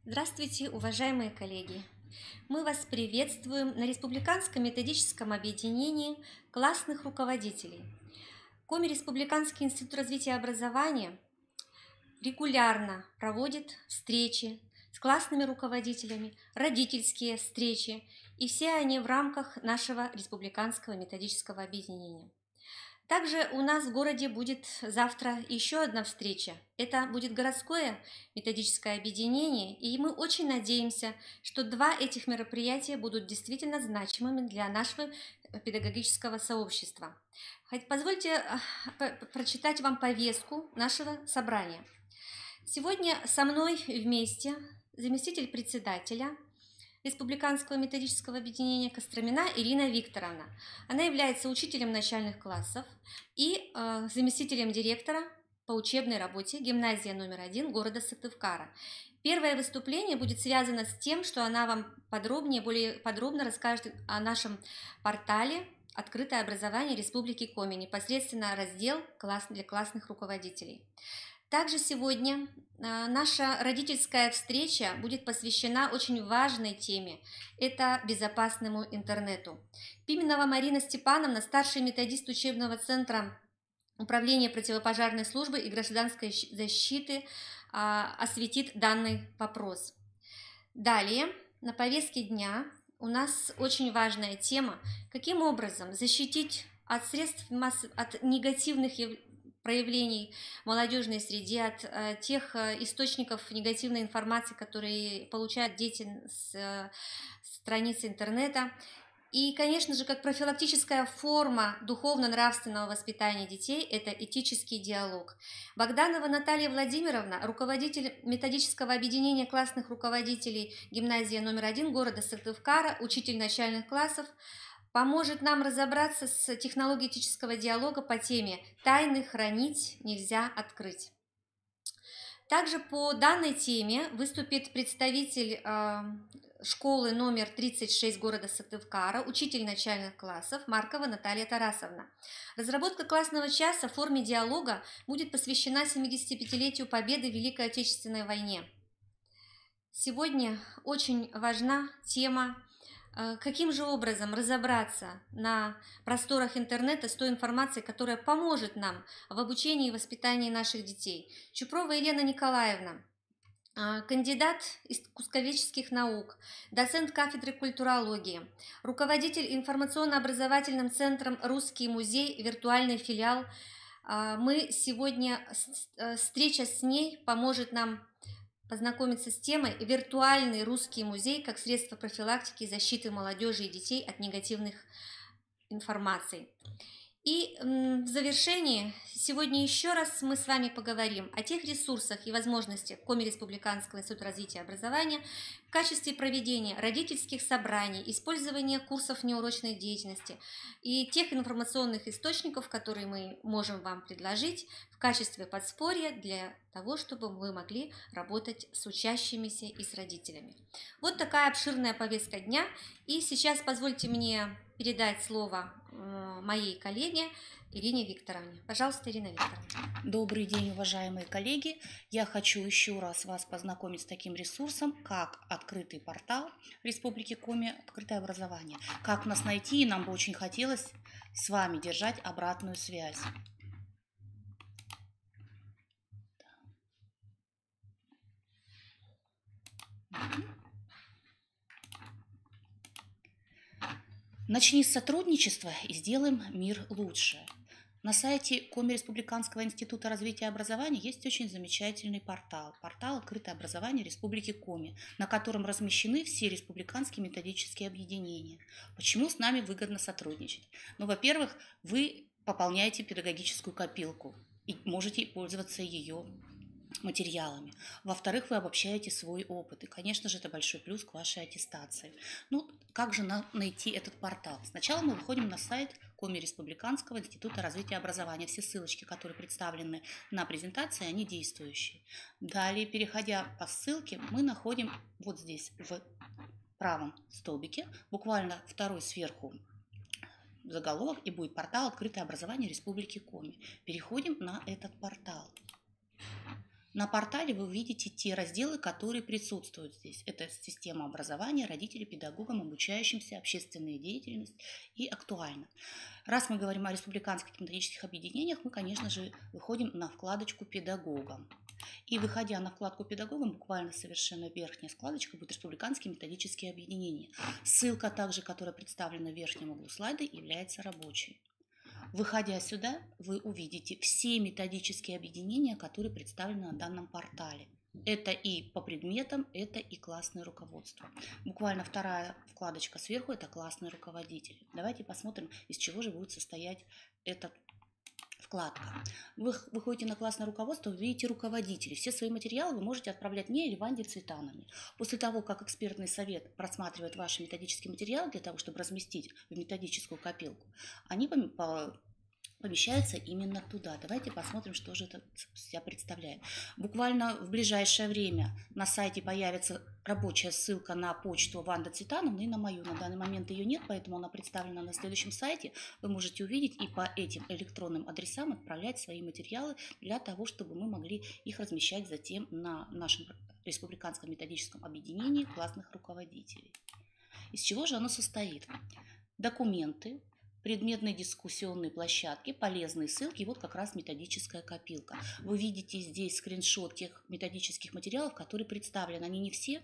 Здравствуйте, уважаемые коллеги! Мы вас приветствуем на Республиканском методическом объединении классных руководителей. Коми Республиканский институт развития образования регулярно проводит встречи с классными руководителями, родительские встречи, и все они в рамках нашего Республиканского методического объединения. Также у нас в городе будет завтра еще одна встреча. Это будет городское методическое объединение, и мы очень надеемся, что два этих мероприятия будут действительно значимыми для нашего педагогического сообщества. Позвольте прочитать вам повестку нашего собрания. Сегодня со мной вместе заместитель председателя Республиканского методического объединения Костромина Ирина Викторовна. Она является учителем начальных классов и заместителем директора по учебной работе гимназия номер 1 города Сыктывкара. Первое выступление будет связано с тем, что она вам более подробно расскажет о нашем портале «Открытое образование Республики Коми», непосредственно раздел для классных руководителей. Также сегодня наша родительская встреча будет посвящена очень важной теме – это безопасному интернету. Пименова Марина Степановна, старший методист учебного центра Управления противопожарной службы и гражданской защиты, осветит данный вопрос. Далее на повестке дня у нас очень важная тема – каким образом защитить от от негативных проявлений в молодежной среде, от тех источников негативной информации, которые получают дети с страниц интернета. И, конечно же, как профилактическая форма духовно-нравственного воспитания детей – это этический диалог. Богданова Наталья Владимировна, руководитель методического объединения классных руководителей гимназия номер 1 города Сыктывкара, учитель начальных классов, поможет нам разобраться с технологией этического диалога по теме «Тайны хранить нельзя открыть». Также по данной теме выступит представитель школы номер 36 города Сыктывкара, учитель начальных классов Маркова Наталья Тарасовна. Разработка классного часа в форме диалога будет посвящена 75-летию победы в Великой Отечественной войне. Сегодня очень важна тема, каким же образом разобраться на просторах интернета с той информацией, которая поможет нам в обучении и воспитании наших детей. Чупрова Елена Николаевна, кандидат искусствоведческих наук, доцент кафедры культурологии, руководитель информационно-образовательным центром «Русский музей», виртуальный филиал. Мы сегодня, встреча с ней поможет нам познакомиться с темой «Виртуальный русский музей как средство профилактики и защиты молодежи и детей от негативных информаций». И в завершении сегодня еще раз мы с вами поговорим о тех ресурсах и возможностях Коми Республиканского института развития и образования в качестве проведения родительских собраний, использования курсов неурочной деятельности и тех информационных источников, которые мы можем вам предложить в качестве подспорья для того, чтобы вы могли работать с учащимися и с родителями. Вот такая обширная повестка дня. И сейчас позвольте мне передать слово моей коллеге Ирине Викторовне. Пожалуйста, Ирина Викторовна. Добрый день, уважаемые коллеги. Я хочу еще раз вас познакомить с таким ресурсом, как открытый портал Республики Коми «Открытое образование». Как нас найти, и нам бы очень хотелось с вами держать обратную связь. Начни с сотрудничества и сделаем мир лучше. На сайте Коми Республиканского института развития образования есть очень замечательный портал «Открытое образование Республики Коми», на котором размещены все республиканские методические объединения. Почему с нами выгодно сотрудничать? Ну, во-первых, вы пополняете педагогическую копилку и можете пользоваться ее материалами. Во-вторых, вы обобщаете свой опыт. И, конечно же, это большой плюс к вашей аттестации. Ну, как же найти этот портал? Сначала мы выходим на сайт Коми Республиканского института развития образования. Все ссылочки, которые представлены на презентации, они действующие. Далее, переходя по ссылке, мы находим вот здесь, в правом столбике, буквально второй сверху заголовок, и будет портал «Открытое образование Республики Коми». Переходим на этот портал. На портале вы увидите те разделы, которые присутствуют здесь. Это система образования, родители, педагогам, обучающимся, общественная деятельность и актуально. Раз мы говорим о республиканских методических объединениях, мы, конечно же, выходим на вкладочку «Педагогам». И выходя на вкладку «Педагогам», буквально совершенно верхняя складочка будет «Республиканские методические объединения». Ссылка также, которая представлена в верхнем углу слайда, является рабочей. Выходя сюда, вы увидите все методические объединения, которые представлены на данном портале. Это и по предметам, это и классное руководство. Буквально вторая вкладочка сверху – это классный руководитель. Давайте посмотрим, из чего же будет состоять эта вкладка. Вы выходите на классное руководство, вы видите руководителей. Все свои материалы вы можете отправлять мне или Ванде Цветановне. После того, как экспертный совет просматривает ваши методические материалы для того, чтобы разместить в методическую копилку, они помещается именно туда. Давайте посмотрим, что же это себя представляет. Буквально в ближайшее время на сайте появится рабочая ссылка на почту Ванды Цветановны и на мою. На данный момент ее нет, поэтому она представлена на следующем сайте. Вы можете увидеть и по этим электронным адресам отправлять свои материалы для того, чтобы мы могли их размещать затем на нашем республиканском методическом объединении классных руководителей. Из чего же оно состоит? Документы, предметные дискуссионные площадки, полезные ссылки, и вот как раз методическая копилка. Вы видите здесь скриншот тех методических материалов, которые представлены. Они не все.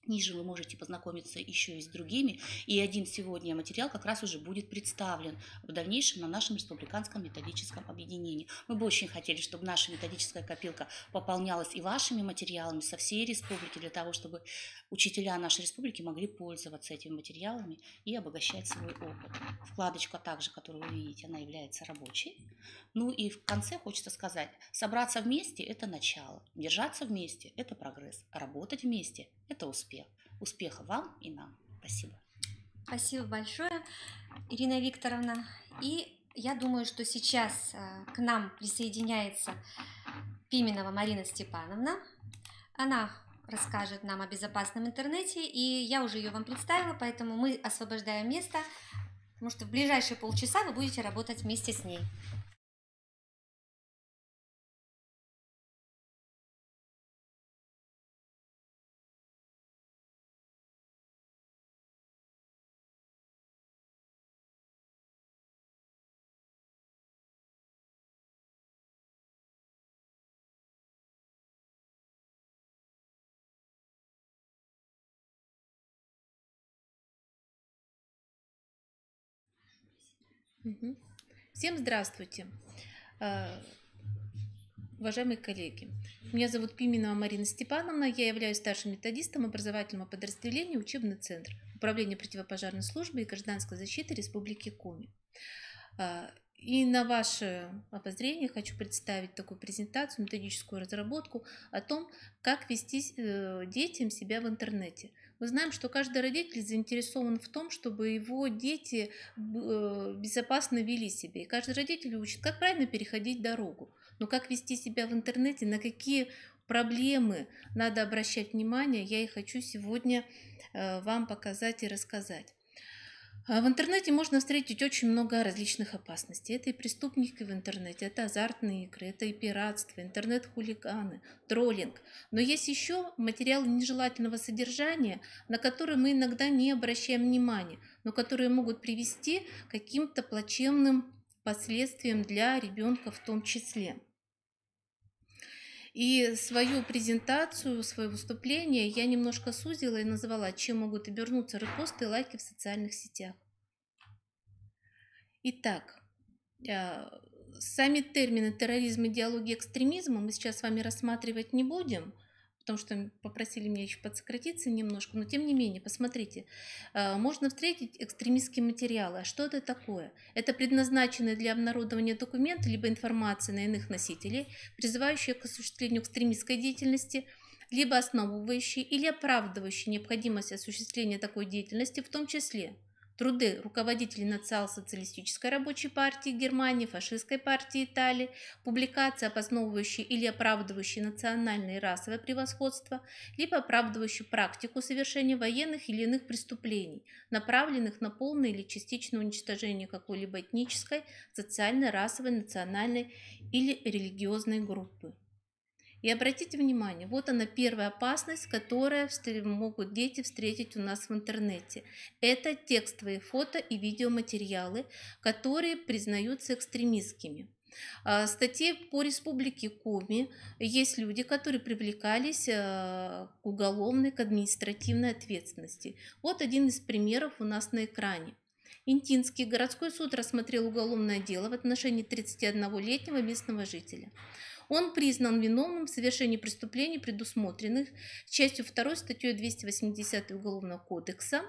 Ниже вы можете познакомиться еще и с другими. И один сегодня материал как раз уже будет представлен в дальнейшем на нашем республиканском методическом объединении. Мы бы очень хотели, чтобы наша методическая копилка пополнялась и вашими материалами со всей республики, для того, чтобы учителя нашей республики могли пользоваться этими материалами и обогащать свой опыт. Вкладочка также, которую вы видите, она является рабочей. Ну и в конце хочется сказать, собраться вместе – это начало, держаться вместе – это прогресс, работать вместе – это успех. Успеха вам и нам. Спасибо. Спасибо большое, Ирина Викторовна. И я думаю, что сейчас к нам присоединяется Пименова Марина Степановна. Она расскажет нам о безопасном интернете, и я уже ее вам представила, поэтому мы освобождаем место, потому что в ближайшие полчаса вы будете работать вместе с ней. Всем здравствуйте, уважаемые коллеги. Меня зовут Пименова Марина Степановна, я являюсь старшим методистом образовательного подразделения «Учебный центр Управления противопожарной службы и гражданской защиты Республики Коми». И на ваше обозрение хочу представить такую презентацию, методическую разработку о том, как вести детям себя в интернете. Мы знаем, что каждый родитель заинтересован в том, чтобы его дети безопасно вели себя. И каждый родитель учит, как правильно переходить дорогу. Но как вести себя в интернете, на какие проблемы надо обращать внимание, я и хочу сегодня вам показать и рассказать. В интернете можно встретить очень много различных опасностей. Это и преступники в интернете, это азартные игры, это и пиратство, интернет-хулиганы, троллинг. Но есть еще материалы нежелательного содержания, на которые мы иногда не обращаем внимания, но которые могут привести к каким-то плачевным последствиям для ребенка в том числе. И свою презентацию, свое выступление я немножко сузила и назвала, чем могут обернуться репосты и лайки в социальных сетях. Итак, сами термины терроризм, идеология, экстремизм мы сейчас с вами рассматривать не будем, потому что попросили меня еще подсократиться немножко, но тем не менее, посмотрите, можно встретить экстремистские материалы. А что это такое? Это предназначенные для обнародования документы либо информации на иных носителей, призывающие к осуществлению экстремистской деятельности, либо основывающие или оправдывающие необходимость осуществления такой деятельности, в том числе труды руководителей национал-социалистической рабочей партии Германии, фашистской партии Италии, публикации, обосновывающие или оправдывающие национальное и расовое превосходство, либо оправдывающие практику совершения военных или иных преступлений, направленных на полное или частичное уничтожение какой-либо этнической, социальной, расовой, национальной или религиозной группы. И обратите внимание, вот она первая опасность, которую могут дети встретить у нас в интернете. Это текстовые фото и видеоматериалы, которые признаются экстремистскими. В статье по Республике Коми есть люди, которые привлекались к уголовной, к административной ответственности. Вот один из примеров у нас на экране. Интинский городской суд рассмотрел уголовное дело в отношении 31-летнего местного жителя. Он признан виновным в совершении преступлений, предусмотренных частью 2 статьей 280 Уголовного кодекса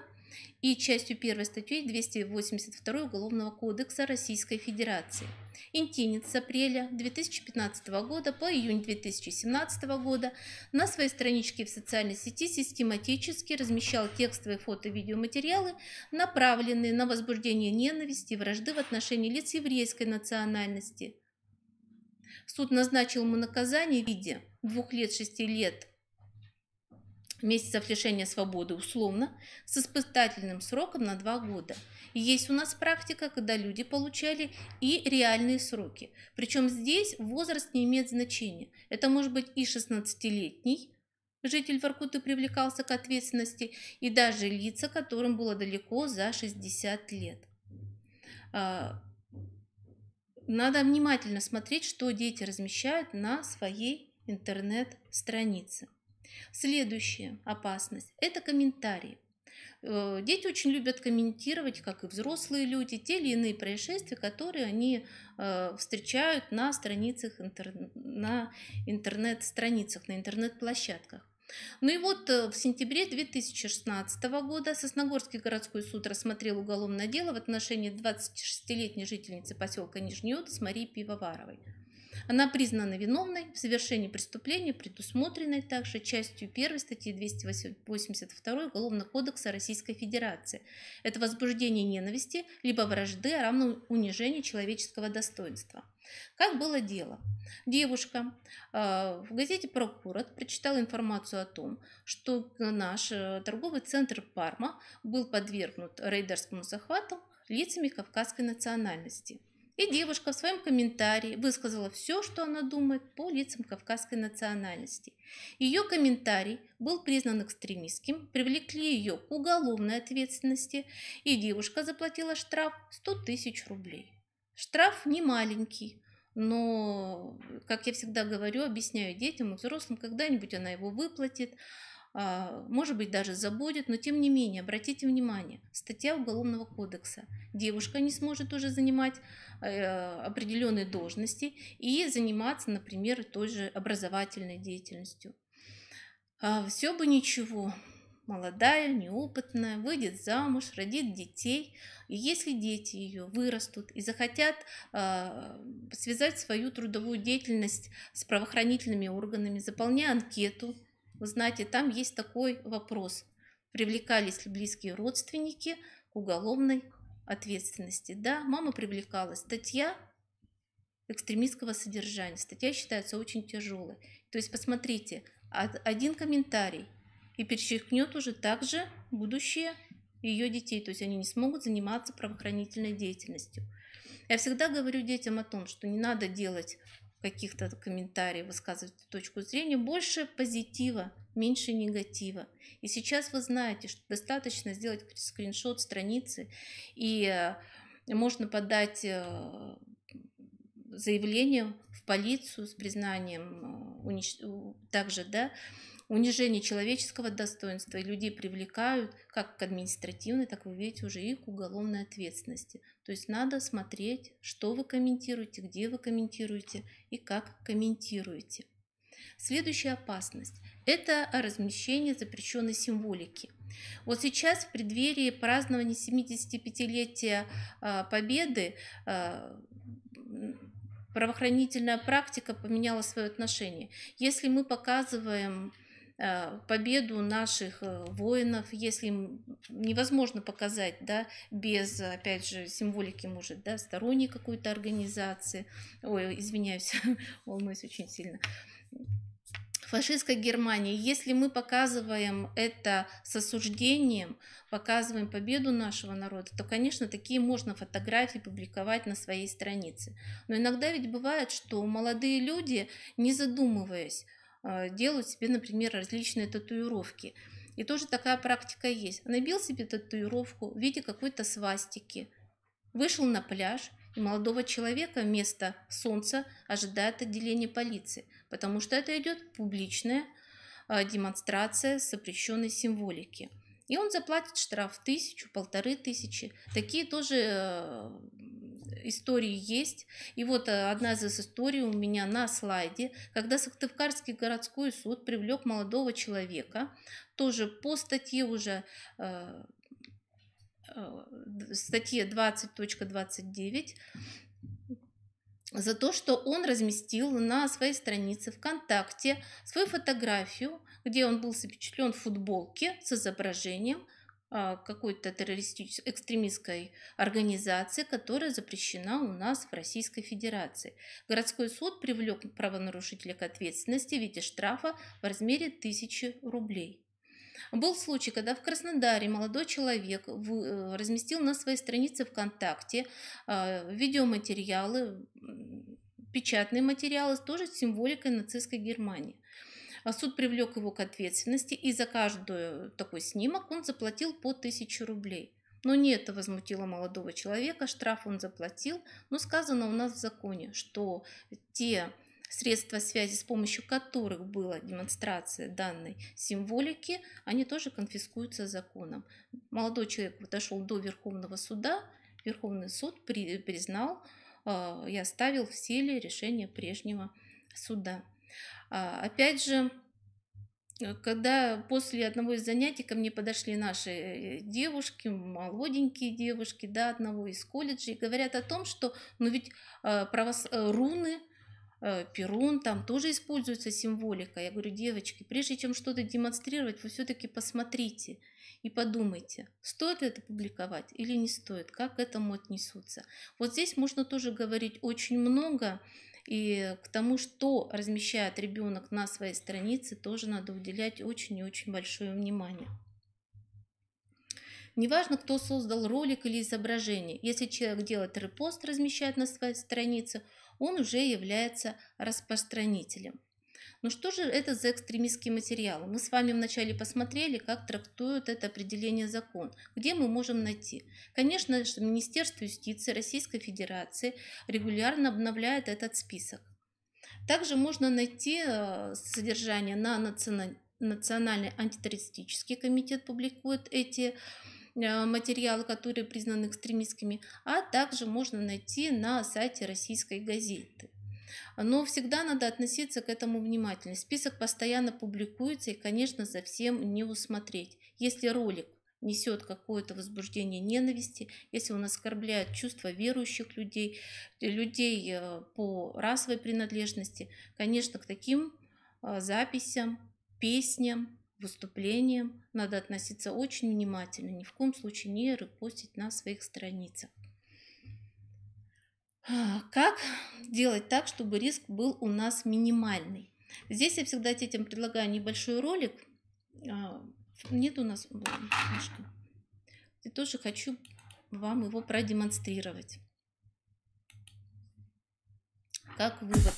и частью 1 статьей 282 Уголовного кодекса Российской Федерации. Интинец с апреля 2015 года по июнь 2017 года на своей страничке в социальной сети систематически размещал текстовые фото-видеоматериалы, направленные на возбуждение ненависти и вражды в отношении лиц еврейской национальности. Суд назначил ему наказание в виде 2 лет 6 лет месяцев лишения свободы условно с испытательным сроком на 2 года. И есть у нас практика, когда люди получали и реальные сроки. Причем здесь возраст не имеет значения. Это может быть и 16-летний житель Воркуты привлекался к ответственности, и даже лица, которым было далеко за 60 лет. Надо внимательно смотреть, что дети размещают на своей интернет-странице. Следующая опасность – это комментарии. Дети очень любят комментировать, как и взрослые люди, те или иные происшествия, которые они встречают на страницах, на интернет-страницах, на интернет-площадках. Ну и вот в сентябре 2016 года Сосногорский городской суд рассмотрел уголовное дело в отношении 26-летней жительницы поселка Нижний Удос Марии Пивоваровой. Она признана виновной в совершении преступления, предусмотренной также частью 1 статьи 282 Уголовного кодекса Российской Федерации. Это возбуждение ненависти либо вражды, а равно унижению человеческого достоинства. Как было дело? Девушка в газете «Прокурор» прочитала информацию о том, что наш торговый центр «Парма» был подвергнут рейдерскому захвату лицами кавказской национальности. И девушка в своем комментарии высказала все, что она думает по лицам кавказской национальности. Ее комментарий был признан экстремистским, привлекли ее к уголовной ответственности, и девушка заплатила штраф 100 000 рублей. Штраф не маленький, но, как я всегда говорю, объясняю детям и взрослым, когда-нибудь она его выплатит, может быть, даже забудет, но тем не менее, обратите внимание, статья Уголовного кодекса. Девушка не сможет уже занимать определенные должности и заниматься, например, той же образовательной деятельностью. Все бы ничего. Молодая, неопытная, выйдет замуж, родит детей. И если дети ее вырастут и захотят связать свою трудовую деятельность с правоохранительными органами, заполняя анкету, вы знаете, там есть такой вопрос. Привлекались ли близкие родственники к уголовной ответственности? Да, мама привлекалась. Статья экстремистского содержания. Статья считается очень тяжелой. То есть, посмотрите, один комментарий и перечеркнет уже также будущее ее детей. То есть, они не смогут заниматься правоохранительной деятельностью. Я всегда говорю детям о том, что не надо делать каких-то комментариев, высказывать точку зрения, больше позитива, меньше негатива. И сейчас вы знаете, что достаточно сделать скриншот страницы, и можно подать заявление в полицию с признанием также, да, унижение человеческого достоинства, и людей привлекают как к административной, так вы видите уже и к уголовной ответственности. То есть надо смотреть, что вы комментируете, где вы комментируете и как комментируете. Следующая опасность – это размещение запрещенной символики. Вот сейчас в преддверии празднования 75-летия Победы правоохранительная практика поменяла свое отношение. Если мы показываем победу наших воинов, если невозможно показать, да, без, опять же, символики, может, да, сторонней какой-то организации, ой, извиняюсь, волнуюсь очень сильно, фашистской Германии, если мы показываем это с осуждением, показываем победу нашего народа, то, конечно, такие можно фотографии публиковать на своей странице. Но иногда ведь бывает, что молодые люди, не задумываясь, делают себе, например, различные татуировки. И тоже такая практика есть. Набил себе татуировку в виде какой-то свастики, вышел на пляж, и молодого человека вместо солнца ожидает отделение полиции, потому что это идет публичная демонстрация запрещенной символики. И он заплатит штраф 1000, 1500. Такие тоже истории есть. И вот одна из историй у меня на слайде, когда Сыктывкарский городской суд привлек молодого человека, тоже по статье уже статье 20.29, за то, что он разместил на своей странице ВКонтакте свою фотографию, где он был запечатлен в футболке с изображением какой-то террористической, экстремистской организации, которая запрещена у нас в Российской Федерации. Городской суд привлек правонарушителя к ответственности в виде штрафа в размере 1000 рублей. Был случай, когда в Краснодаре молодой человек разместил на своей странице ВКонтакте видеоматериалы, печатные материалы тоже с символикой нацистской Германии. Суд привлек его к ответственности, и за каждый такой снимок он заплатил по 1000 рублей. Но не это возмутило молодого человека, штраф он заплатил, но сказано у нас в законе, что те средства связи, с помощью которых была демонстрация данной символики, они тоже конфискуются законом. Молодой человек дошел до Верховного суда, Верховный суд признал и оставил в силе решение прежнего суда. Опять же, когда после одного из занятий ко мне подошли наши девушки, молоденькие девушки, одного из колледжей, говорят о том, что ведь руны, Перун, там тоже используется символика. Я говорю, девочки, прежде чем что-то демонстрировать, вы все-таки посмотрите и подумайте, стоит это публиковать или не стоит, как к этому отнесутся. Вот здесь можно тоже говорить очень много, и к тому, что размещает ребенок на своей странице, тоже надо уделять очень и очень большое внимание. Неважно, кто создал ролик или изображение, если человек делает репост, размещает на своей странице, он уже является распространителем. Но что же это за экстремистские материалы? Мы с вами вначале посмотрели, как трактует это определение закон. Где мы можем найти? Конечно, Министерство юстиции Российской Федерации регулярно обновляет этот список. Также можно найти содержание на Национальный антитеррористический комитет публикует эти материалы, которые признаны экстремистскими, а также можно найти на сайте Российской газеты. Но всегда надо относиться к этому внимательно. Список постоянно публикуется, и, конечно, за всем не усмотреть. Если ролик несет какое-то возбуждение ненависти, если он оскорбляет чувства верующих людей, людей по расовой принадлежности, конечно, к таким записям, песням, выступлениям надо относиться очень внимательно, ни в коем случае не репостить на своих страницах. Как делать так, чтобы риск был у нас минимальный? Здесь я всегда детям предлагаю небольшой ролик. Нет у нас книжки. Я тоже хочу вам его продемонстрировать. Как вывод.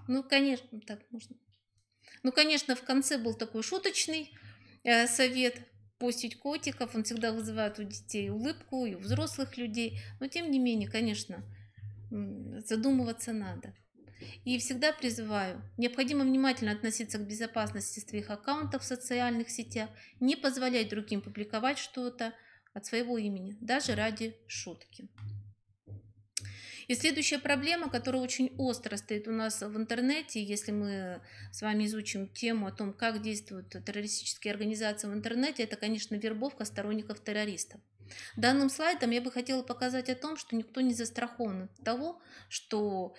Ну, конечно, так можно. Ну, конечно, в конце был такой шуточный совет постить котиков. Он всегда вызывает у детей улыбку и у взрослых людей. Но, тем не менее, конечно, задумываться надо. И всегда призываю, необходимо внимательно относиться к безопасности своих аккаунтов в социальных сетях, не позволять другим публиковать что-то от своего имени, даже ради шутки. И следующая проблема, которая очень остро стоит у нас в интернете, если мы с вами изучим тему о том, как действуют террористические организации в интернете, это, конечно, вербовка сторонников террористов. Данным слайдом я бы хотела показать о том, что никто не застрахован от того, что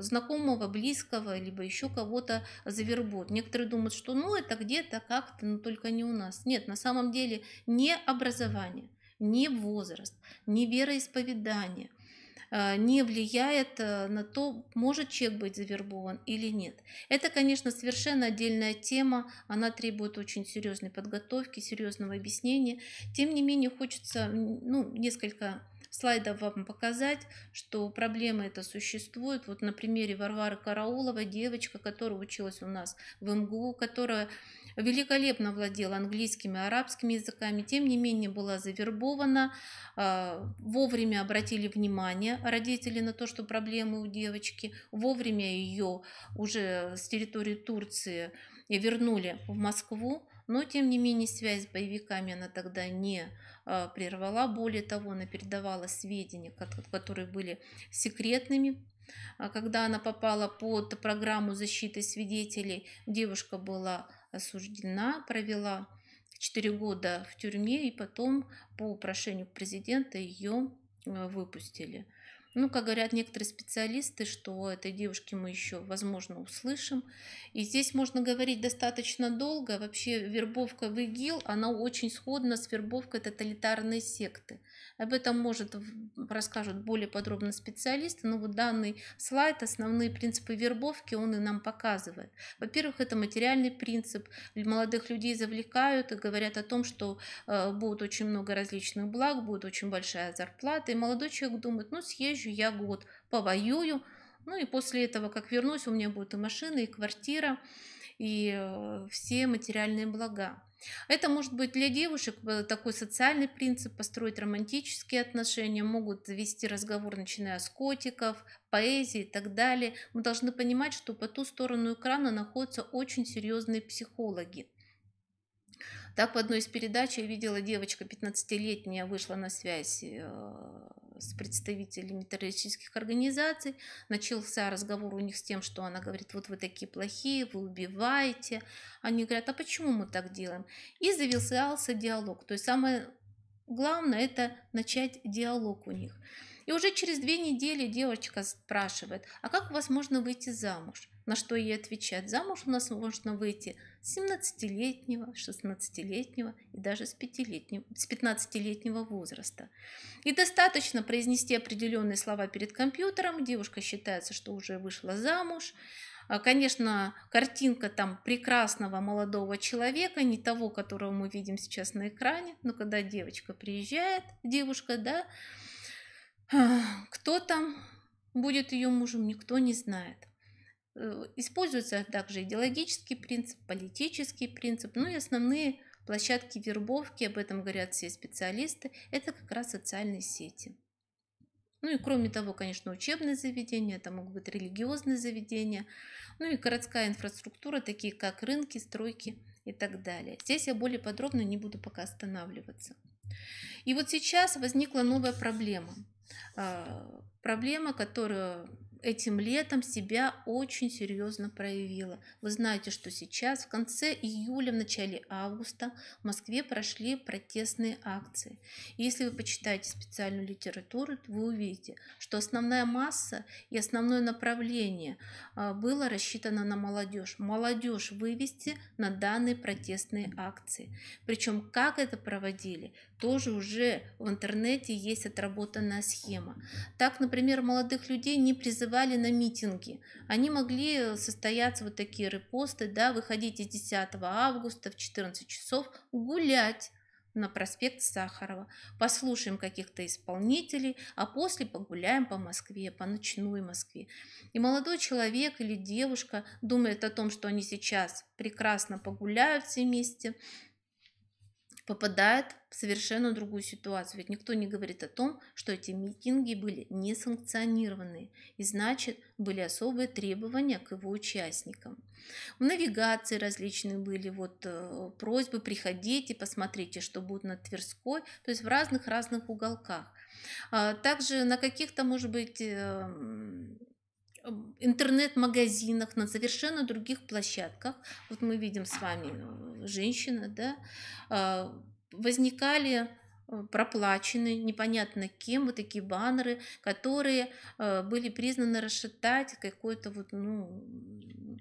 знакомого, близкого, либо еще кого-то завербуют. Некоторые думают, что ну это где-то как-то, но только не у нас. Нет, на самом деле не образование, не возраст, не вероисповедание не влияет на то, может человек быть завербован или нет. Это, конечно, совершенно отдельная тема, она требует очень серьезной подготовки, серьезного объяснения. Тем не менее, хочется несколько слайдов вам показать, что проблема эта существует. Вот на примере Варвары Карауловой, девочка, которая училась у нас в МГУ, которая великолепно владела английским и арабским языками, тем не менее была завербована, вовремя обратили внимание родители на то, что проблемы у девочки, вовремя ее уже с территории Турции вернули в Москву, но тем не менее связь с боевиками она тогда не прервала, более того, она передавала сведения, которые были секретными. Когда она попала под программу защиты свидетелей, девушка была осуждена, провела 4 года в тюрьме, и потом по прошению президента ее выпустили. Ну, как говорят некоторые специалисты, что этой девушке мы еще, возможно, услышим. И здесь можно говорить достаточно долго. Вообще вербовка в ИГИЛ, она очень сходна с вербовкой тоталитарной секты. Об этом, может, расскажут более подробно специалисты, но вот данный слайд, основные принципы вербовки, он и нам показывает. Во-первых, это материальный принцип. Молодых людей завлекают и говорят о том, что будет очень много различных благ, будет очень большая зарплата. И молодой человек думает, ну съезжу я год, повоюю, ну и после этого, как вернусь, у меня будет и машина, и квартира, и все материальные блага. Это может быть для девушек такой социальный принцип, построить романтические отношения, могут завести разговор, начиная с котиков, поэзии и так далее. Мы должны понимать, что по ту сторону экрана находятся очень серьезные психологи. Так, в одной из передач я видела, девочка 15-летняя вышла на связь с представителями террористических организаций. Начался разговор у них с тем, что она говорит, вот вы такие плохие, вы убиваете. Они говорят, а почему мы так делаем? И завязался диалог. То есть самое главное – это начать диалог у них. И уже через 2 недели девочка спрашивает, а как у вас можно выйти замуж? На что ей отвечать, замуж у нас можно выйти с 17-летнего, 16-летнего и даже с 15-летнего возраста. И достаточно произнести определенные слова перед компьютером, девушка считается, что уже вышла замуж. Конечно, картинка там прекрасного молодого человека, не того, которого мы видим сейчас на экране, но когда девочка приезжает, девушка, да, кто там будет ее мужем, никто не знает. Используется также идеологический принцип, политический принцип, ну и основные площадки вербовки, об этом говорят все специалисты, это как раз социальные сети. Ну и кроме того, конечно, учебные заведения, это могут быть религиозные заведения, ну и городская инфраструктура, такие как рынки, стройки и так далее. Здесь я более подробно не буду пока останавливаться. И вот сейчас возникла новая проблема. Проблема, которую этим летом себя очень серьезно проявила. Вы знаете, что сейчас в конце июля, в начале августа в Москве прошли протестные акции. И если вы почитаете специальную литературу, то вы увидите, что основная масса и основное направление было рассчитано на молодежь. Молодежь вывести на данные протестные акции. Причем как это проводили, тоже уже в интернете есть отработанная схема. Так, например, молодых людей не призывали на митинги. Они могли состояться, вот такие репосты, да, выходите 10 августа в 14 часов гулять на проспект Сахарова, послушаем каких-то исполнителей, а после погуляем по Москве, по ночной Москве. И молодой человек или девушка думает о том, что они сейчас прекрасно погуляют все вместе, попадает в совершенно другую ситуацию. Ведь никто не говорит о том, что эти митинги были несанкционированные, и значит, были особые требования к его участникам. В навигации различные были просьбы: приходите, посмотрите, что будет на Тверской, то есть в разных уголках. Также на каких-то, может быть, интернет-магазинах, на совершенно других площадках, вот мы видим с вами женщина, да, возникали проплачены непонятно кем вот такие баннеры, которые были признаны расшатать какой-то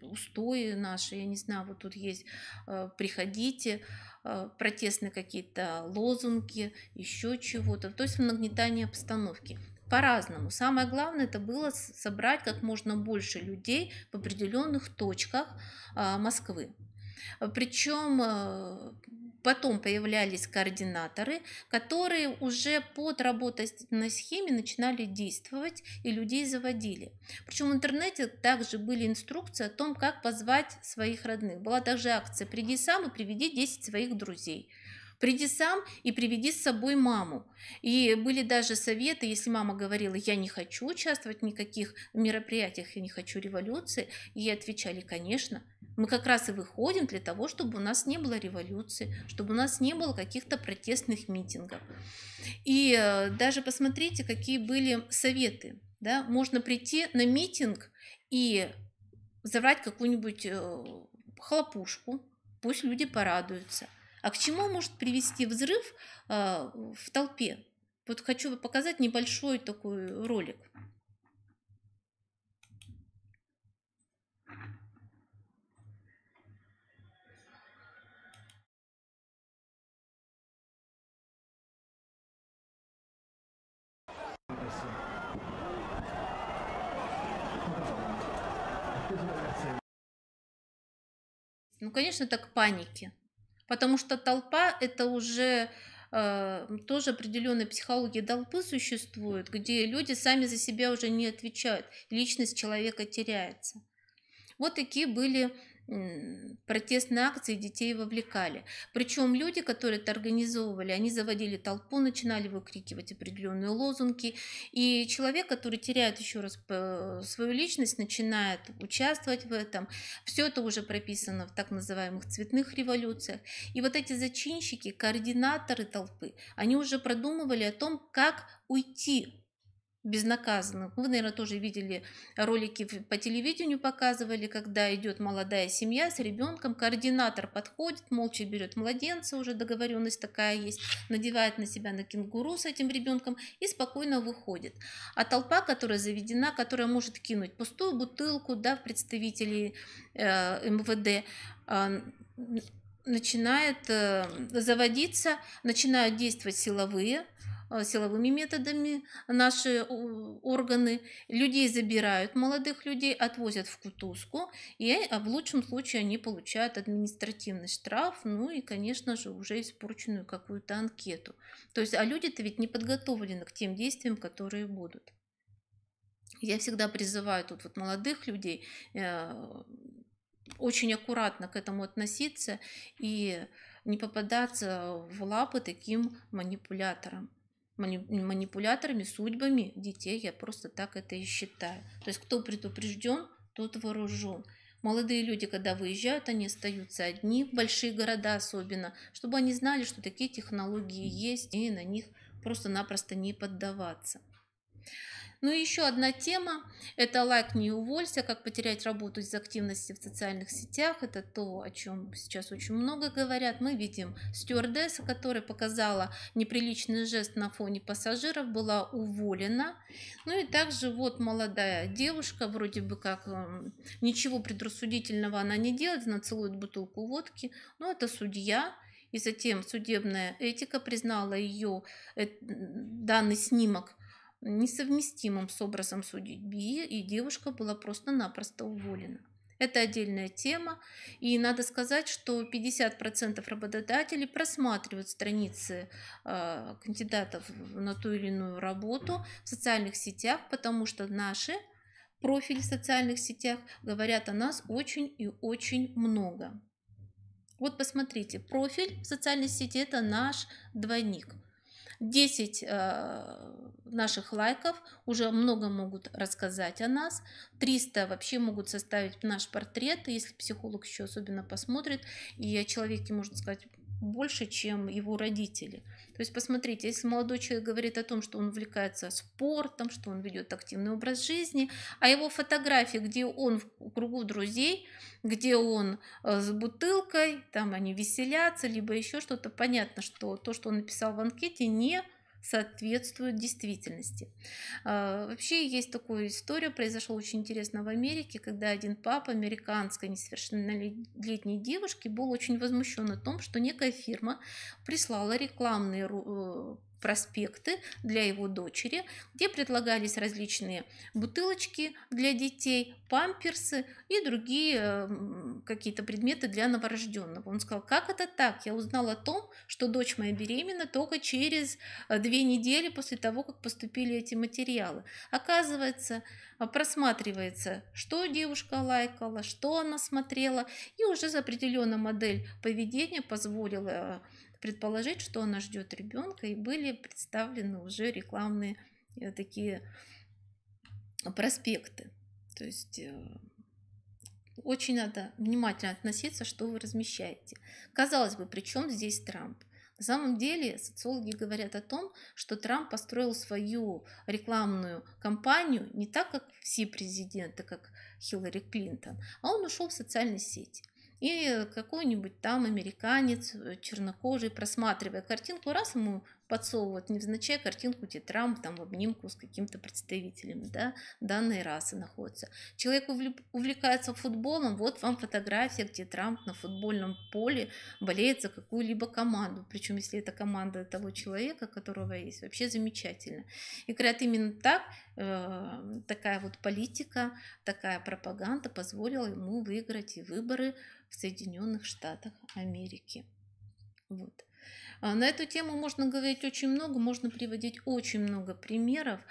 устои наши, я не знаю, вот тут есть приходите, протестные какие-то лозунги, еще чего-то, то есть нагнетание обстановки. По-разному. Самое главное это было собрать как можно больше людей в определенных точках Москвы. Причем потом появлялись координаторы, которые уже по отработанной схеме начинали действовать и людей заводили. Причем в интернете также были инструкции о том, как позвать своих родных. Была также акция «Приди сам и приведи 10 своих друзей». Приди сам и приведи с собой маму. И были даже советы, если мама говорила: я не хочу участвовать в никаких мероприятиях, я не хочу революции, ей отвечали: конечно, мы как раз и выходим для того, чтобы у нас не было революции, чтобы у нас не было каких-то протестных митингов. И даже посмотрите, какие были советы. Да? Можно прийти на митинг и забрать какую-нибудь хлопушку, пусть люди порадуются. А к чему может привести взрыв в толпе? Вот хочу показать небольшой такой ролик. Ну, конечно, это к панике, потому что толпа – это уже тоже определенная психология толпы существует, где люди сами за себя уже не отвечают, личность человека теряется. Вот такие были протестные акции, детей вовлекали. Причем люди, которые это организовывали, они заводили толпу, начинали выкрикивать определенные лозунги. И человек, который теряет еще раз свою личность, начинает участвовать в этом. Все это уже прописано в так называемых цветных революциях. И вот эти зачинщики, координаторы толпы, они уже продумывали о том, как уйти безнаказанных. Вы, наверное, тоже видели ролики по телевидению, показывали, когда идет молодая семья с ребенком, координатор подходит, молча берет младенца, уже договоренность такая есть, надевает на себя на кенгуру с этим ребенком и спокойно выходит. А толпа, которая заведена, которая может кинуть пустую бутылку, да, в представителей МВД, начинает заводиться, начинают действовать силовыми методами наши органы. Людей забирают, молодых людей, отвозят в кутузку, и в лучшем случае они получают административный штраф, ну и, конечно же, уже испорченную какую-то анкету. То есть, а люди-то ведь не подготовлены к тем действиям, которые будут. Я всегда призываю тут вот молодых людей очень аккуратно к этому относиться и не попадаться в лапы таким манипуляторам. Манипуляторами судьбами детей, я просто так это и считаю. То есть кто предупрежден, тот вооружен. Молодые люди, когда выезжают, они остаются одни, в большие города особенно, чтобы они знали, что такие технологии есть, и на них просто-напросто не поддаваться. Ну и еще одна тема – это лайк, не уволься, как потерять работу из-за активности в социальных сетях. Это то, о чем сейчас очень много говорят. Мы видим стюардесса, которая показала неприличный жест на фоне пассажиров, была уволена. Ну и также вот молодая девушка, вроде бы как ничего предрассудительного она не делает, она целует бутылку водки, но это судья. И затем судебная этика признала ее данный снимок несовместимым с образом судьи, и девушка была просто-напросто уволена. Это отдельная тема, и надо сказать, что 50% работодателей просматривают страницы кандидатов на ту или иную работу в социальных сетях, потому что наши профили в социальных сетях говорят о нас очень и очень много. Вот посмотрите, профиль в социальной сети – это наш двойник. 10 наших лайков уже много могут рассказать о нас. 300 вообще могут составить наш портрет, если психолог еще особенно посмотрит, и о человеке можно сказать больше, чем его родители. То есть посмотрите, если молодой человек говорит о том, что он увлекается спортом, что он ведет активный образ жизни, а его фотографии, где он в кругу друзей, где он с бутылкой, там они веселятся, либо еще что-то, понятно, что то, что он написал в анкете, не соответствует действительности. Вообще есть такая история, произошла очень интересно в Америке, когда один папа американской несовершеннолетней девушки был очень возмущен о том, что некая фирма прислала рекламные проспекты для его дочери, где предлагались различные бутылочки для детей, памперсы и другие какие-то предметы для новорожденного. Он сказал, как это так? Я узнал о том, что дочь моя беременна только через 2 недели после того, как поступили эти материалы. Оказывается, просматривается, что девушка лайкала, что она смотрела, и уже определенная модель поведения позволила предположить, что она ждет ребенка, и были представлены уже рекламные такие проспекты. То есть очень надо внимательно относиться, что вы размещаете. Казалось бы, при чем здесь Трамп? На самом деле социологи говорят о том, что Трамп построил свою рекламную кампанию не так, как все президенты, как Хиллари Клинтон, а он ушел в социальные сети. И какой-нибудь там американец чернокожий, просматривая картинку, раз ему подсовывают невзначай картинку, где Трамп там в обнимку с каким-то представителем, да, данной расы находится. Человек увлекается футболом, вот вам фотография, где Трамп на футбольном поле болеет за какую-либо команду. Причем, если это команда того человека, которого есть, вообще замечательно. И говорят, именно так, такая вот политика, такая пропаганда позволила ему выиграть и выборы в Соединенных Штатах Америки. Вот. На эту тему можно говорить очень много, можно приводить очень много примеров.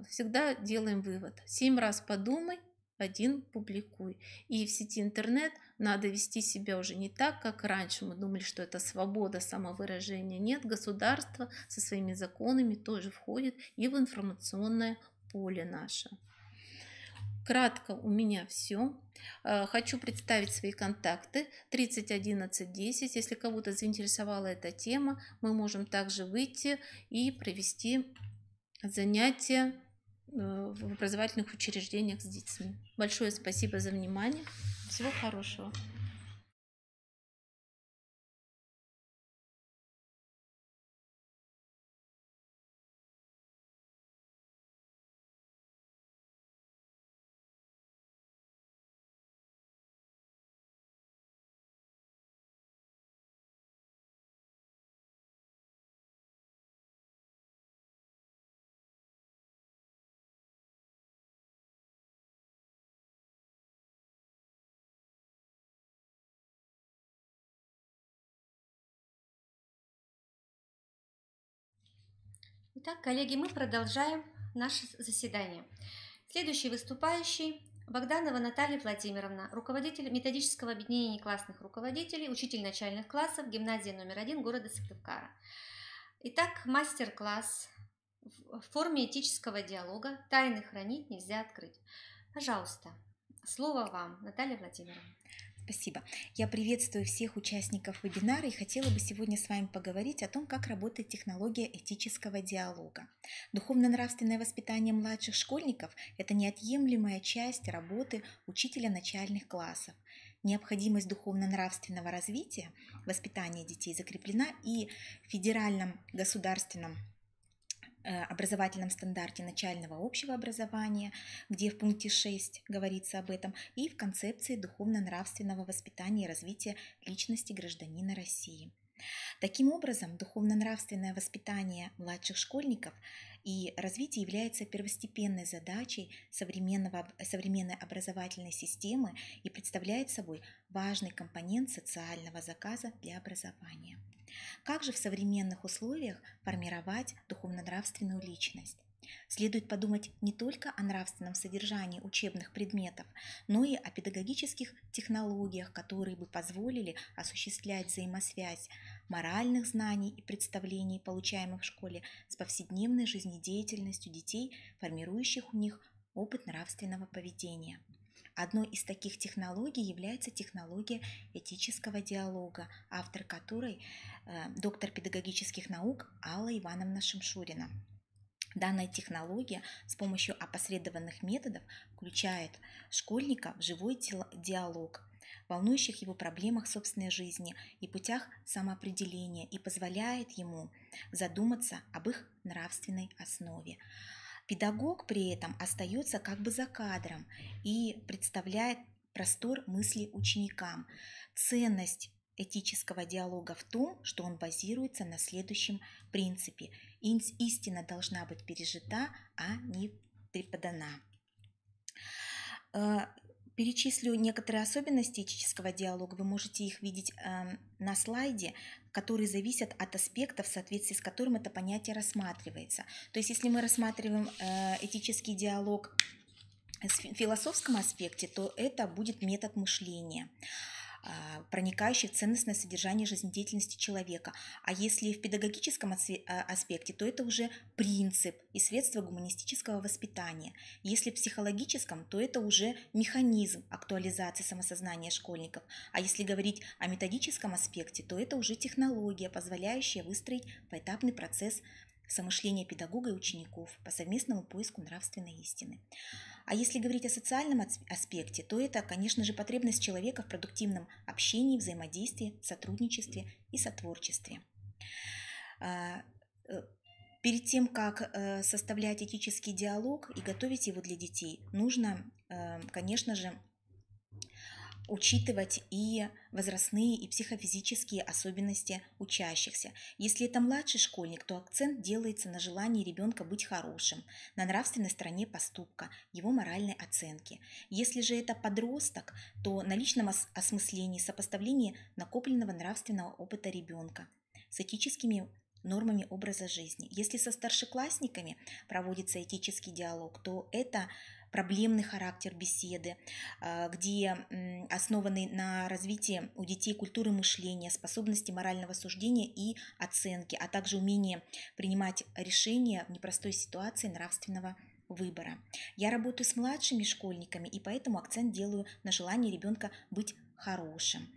Всегда делаем вывод. 7 раз подумай, 1 публикуй. И в сети интернет надо вести себя уже не так, как раньше. Мы думали, что это свобода самовыражения. Нет, государство со своими законами тоже входит и в информационное поле наше. Кратко у меня все. Хочу представить свои контакты 30 11 10. Если кого-то заинтересовала эта тема, мы можем также выйти и провести занятия в образовательных учреждениях с детьми. Большое спасибо за внимание. Всего хорошего. Итак, коллеги, мы продолжаем наше заседание. Следующий выступающий Богданова Наталья Владимировна, руководитель методического объединения классных руководителей, учитель начальных классов, гимназия номер 1 города Сыктывкара. Итак, мастер-класс в форме этического диалога «Тайны хранить нельзя открыть». Пожалуйста, слово вам, Наталья Владимировна. Спасибо. Я приветствую всех участников вебинара и хотела бы сегодня с вами поговорить о том, как работает технология этического диалога. Духовно-нравственное воспитание младших школьников – это неотъемлемая часть работы учителя начальных классов. Необходимость духовно-нравственного развития, воспитания детей закреплена и в федеральном государственном образовательном стандарте начального общего образования, где в пункте 6 говорится об этом, и в концепции духовно-нравственного воспитания и развития личности гражданина России. Таким образом, духовно-нравственное воспитание младших школьников и развитие является первостепенной задачей современной образовательной системы и представляет собой важный компонент социального заказа для образования. Как же в современных условиях формировать духовно-нравственную личность? Следует подумать не только о нравственном содержании учебных предметов, но и о педагогических технологиях, которые бы позволили осуществлять взаимосвязь моральных знаний и представлений, получаемых в школе, с повседневной жизнедеятельностью детей, формирующих у них опыт нравственного поведения. Одной из таких технологий является технология этического диалога, автор которой доктор педагогических наук Алла Ивановна Шамшурина. Данная технология с помощью опосредованных методов включает школьника в живой диалог, волнующих его проблемах собственной жизни и путях самоопределения и позволяет ему задуматься об их нравственной основе. Педагог при этом остается как бы за кадром и представляет простор мысли ученикам. Ценность этического диалога в том, что он базируется на следующем принципе. Истина должна быть пережита, а не преподана. Перечислю некоторые особенности этического диалога. Вы можете их видеть на слайде, которые зависят от аспектов, в соответствии с которым это понятие рассматривается. То есть, если мы рассматриваем этический диалог в философском аспекте, то это будет метод мышления, проникающий в ценностное содержание жизнедеятельности человека. А если в педагогическом аспекте, то это уже принцип и средство гуманистического воспитания. Если в психологическом, то это уже механизм актуализации самосознания школьников. А если говорить о методическом аспекте, то это уже технология, позволяющая выстроить поэтапный процесс самышления педагога и учеников по совместному поиску нравственной истины. А если говорить о социальном аспекте, то это, конечно же, потребность человека в продуктивном общении, взаимодействии, сотрудничестве и сотворчестве. Перед тем, как составлять этический диалог и готовить его для детей, нужно, конечно же, учитывать и возрастные, и психофизические особенности учащихся. Если это младший школьник, то акцент делается на желании ребенка быть хорошим, на нравственной стороне поступка, его моральной оценке. Если же это подросток, то на личном осмыслении, сопоставлении накопленного нравственного опыта ребенка с этическими нормами образа жизни. Если со старшеклассниками проводится этический диалог, то это проблемный характер беседы, где основанный на развитии у детей культуры мышления, способности морального суждения и оценки, а также умение принимать решения в непростой ситуации нравственного выбора. Я работаю с младшими школьниками, и поэтому акцент делаю на желании ребенка быть хорошим,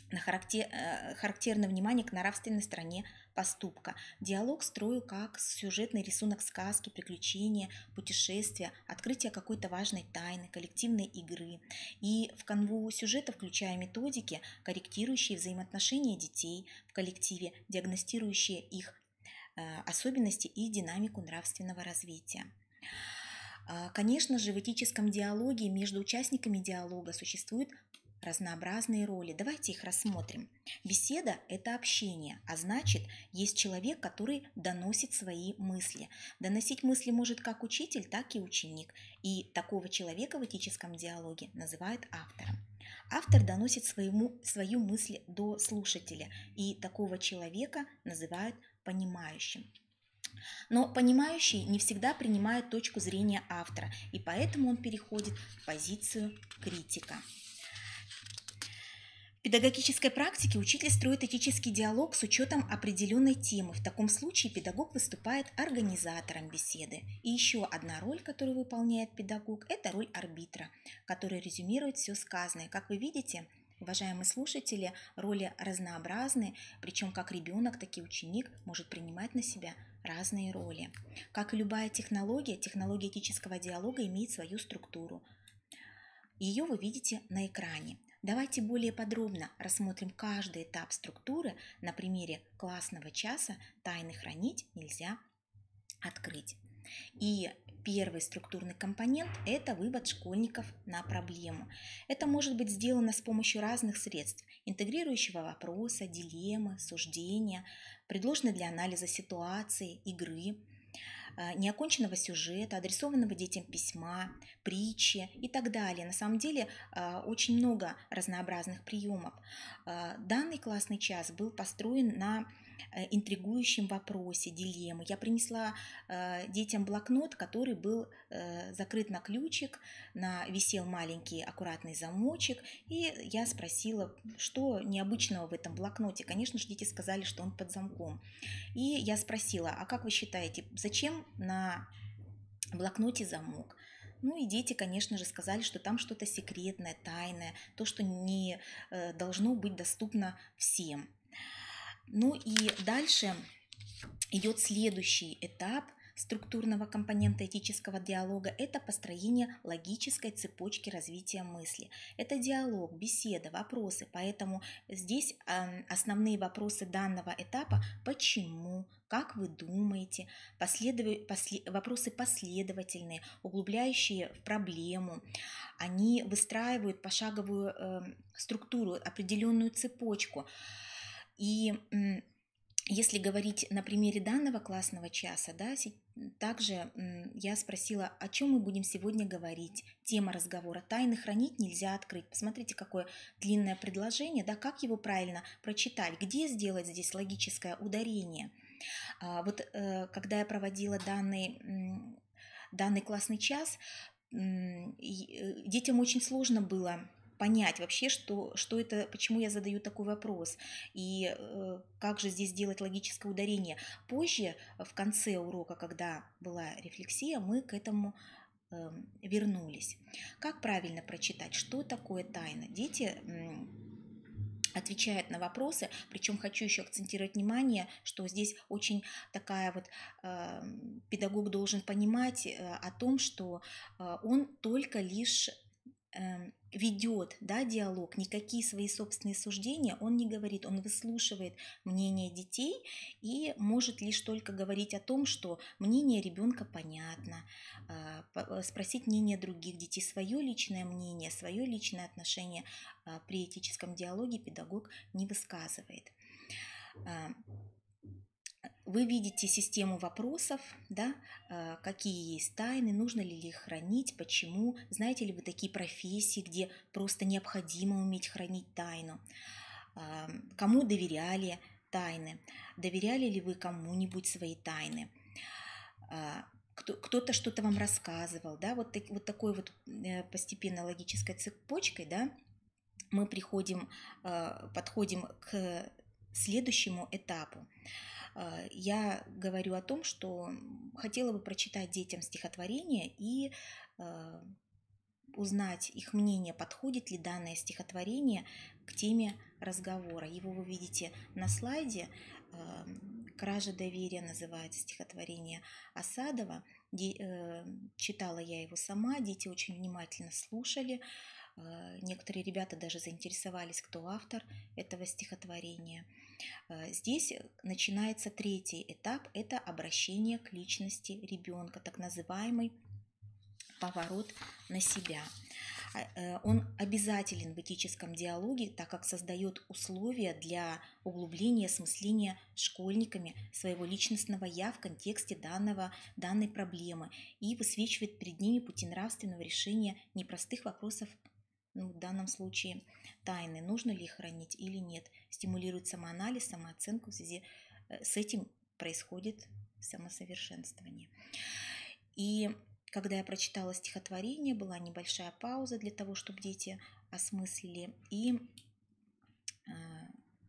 на характерное внимание к нравственной стороне поступка. Диалог строю как сюжетный рисунок сказки, приключения, путешествия, открытие какой-то важной тайны, коллективной игры. И в канву сюжета включаю методики, корректирующие взаимоотношения детей в коллективе, диагностирующие их особенности и динамику нравственного развития. Конечно же, в этическом диалоге между участниками диалога существует разнообразные роли. Давайте их рассмотрим. Беседа – это общение, а значит, есть человек, который доносит свои мысли. Доносить мысли может как учитель, так и ученик. И такого человека в этическом диалоге называют автором. Автор доносит свою мысль до слушателя, и такого человека называют понимающим. Но понимающий не всегда принимает точку зрения автора, и поэтому он переходит в позицию критика. В педагогической практике учитель строит этический диалог с учетом определенной темы. В таком случае педагог выступает организатором беседы. И еще одна роль, которую выполняет педагог, это роль арбитра, который резюмирует все сказанное. Как вы видите, уважаемые слушатели, роли разнообразны, причем как ребенок, так и ученик может принимать на себя разные роли. Как и любая технология этического диалога имеет свою структуру. Ее вы видите на экране. Давайте более подробно рассмотрим каждый этап структуры на примере классного часа «Тайны хранить нельзя открыть». И первый структурный компонент – это вывод школьников на проблему. Это может быть сделано с помощью разных средств – интегрирующего вопроса, дилеммы, суждения, предложенной для анализа ситуации, игры, неоконченного сюжета, адресованного детям письма, притчи и так далее. На самом деле очень много разнообразных приемов. Данный классный час был построен на интригующем вопросе, дилеммы. Я принесла детям блокнот, который был закрыт на ключик, висел маленький аккуратный замочек, и я спросила, что необычного в этом блокноте. Конечно же, дети сказали, что он под замком. И я спросила, а как вы считаете, зачем на блокноте замок? Ну и дети, конечно же, сказали, что там что-то секретное, тайное, то, что не должно быть доступно всем. Ну и дальше идет следующий этап структурного компонента этического диалога – это построение логической цепочки развития мысли. Это диалог, беседа, вопросы, поэтому здесь основные вопросы данного этапа – почему, как вы думаете, вопросы последовательные, углубляющие в проблему. Они выстраивают пошаговую структуру, определенную цепочку. И если говорить на примере данного классного часа, да, также я спросила, о чем мы будем сегодня говорить. Тема разговора: тайны хранить нельзя открыть. Посмотрите, какое длинное предложение, да, как его правильно прочитать, где сделать здесь логическое ударение. Вот когда я проводила данный классный час, детям очень сложно было понять вообще, что это, почему я задаю такой вопрос, и как же здесь делать логическое ударение. Позже, в конце урока, когда была рефлексия, мы к этому вернулись. Как правильно прочитать, что такое тайна? Дети отвечают на вопросы, причем хочу еще акцентировать внимание, что здесь очень такая вот педагог должен понимать о том, что он только лишь ведет, да, диалог, никакие свои собственные суждения он не говорит, он выслушивает мнение детей и может лишь только говорить о том, что мнение ребенка понятно, спросить мнение других детей, свое личное мнение, свое личное отношение при этическом диалоге педагог не высказывает. Вы видите систему вопросов, да, какие есть тайны, нужно ли их хранить, почему, знаете ли вы такие профессии, где просто необходимо уметь хранить тайну, кому доверяли тайны, доверяли ли вы кому-нибудь свои тайны, кто-то что-то вам рассказывал, да, вот такой вот постепенно логической цепочкой, да, мы подходим к следующему этапу. Я говорю о том, что хотела бы прочитать детям стихотворение и узнать их мнение, подходит ли данное стихотворение к теме разговора. Его вы видите на слайде. «Кража доверия» называется стихотворение Асадова. Читала я его сама, дети очень внимательно слушали. Некоторые ребята даже заинтересовались, кто автор этого стихотворения. Здесь начинается третий этап – это обращение к личности ребенка, так называемый поворот на себя. Он обязателен в этическом диалоге, так как создает условия для углубления осмысления школьниками своего личностного «я» в контексте данной проблемы и высвечивает перед ними пути нравственного решения непростых вопросов, в данном случае тайны, нужно ли их хранить или нет, стимулирует самоанализ, самооценку, в связи с этим происходит самосовершенствование. И когда я прочитала стихотворение, была небольшая пауза для того, чтобы дети осмыслили, и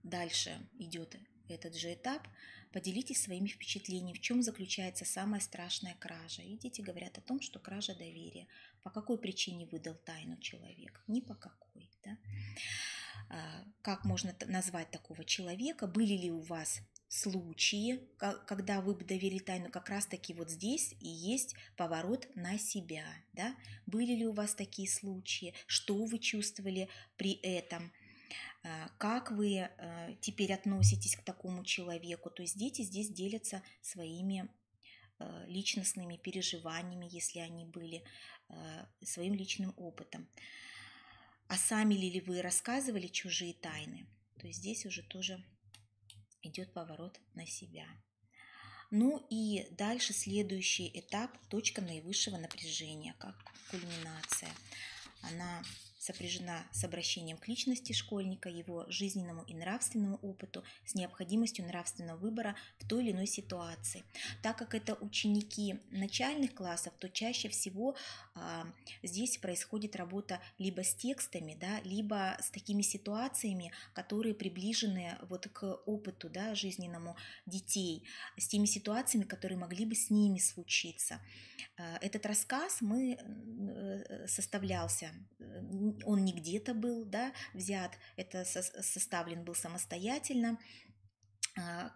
дальше идет этот же этап. Поделитесь своими впечатлениями, в чем заключается самая страшная кража. И дети говорят о том, что кража доверия. По какой причине выдал тайну человек? Ни по какой. Да? Как можно назвать такого человека? Были ли у вас случаи, когда вы бы доверили тайну? Как раз таки вот здесь и есть поворот на себя. Да? Были ли у вас такие случаи? Что вы чувствовали при этом? Как вы теперь относитесь к такому человеку? То есть дети здесь делятся своими личностными переживаниями, если они были, своим личным опытом. А сами ли вы рассказывали чужие тайны? То есть здесь уже тоже идет поворот на себя. Ну и дальше следующий этап – точка наивысшего напряжения, как кульминация. Она сопряжена с обращением к личности школьника, его жизненному и нравственному опыту, с необходимостью нравственного выбора в той или иной ситуации. Так как это ученики начальных классов, то чаще всего здесь происходит работа либо с текстами, да, либо с такими ситуациями, которые приближены вот к опыту, да, жизненному детей, с теми ситуациями, которые могли бы с ними случиться. Этот рассказ составлялся, он не где-то был, да, взят, это составлен был самостоятельно.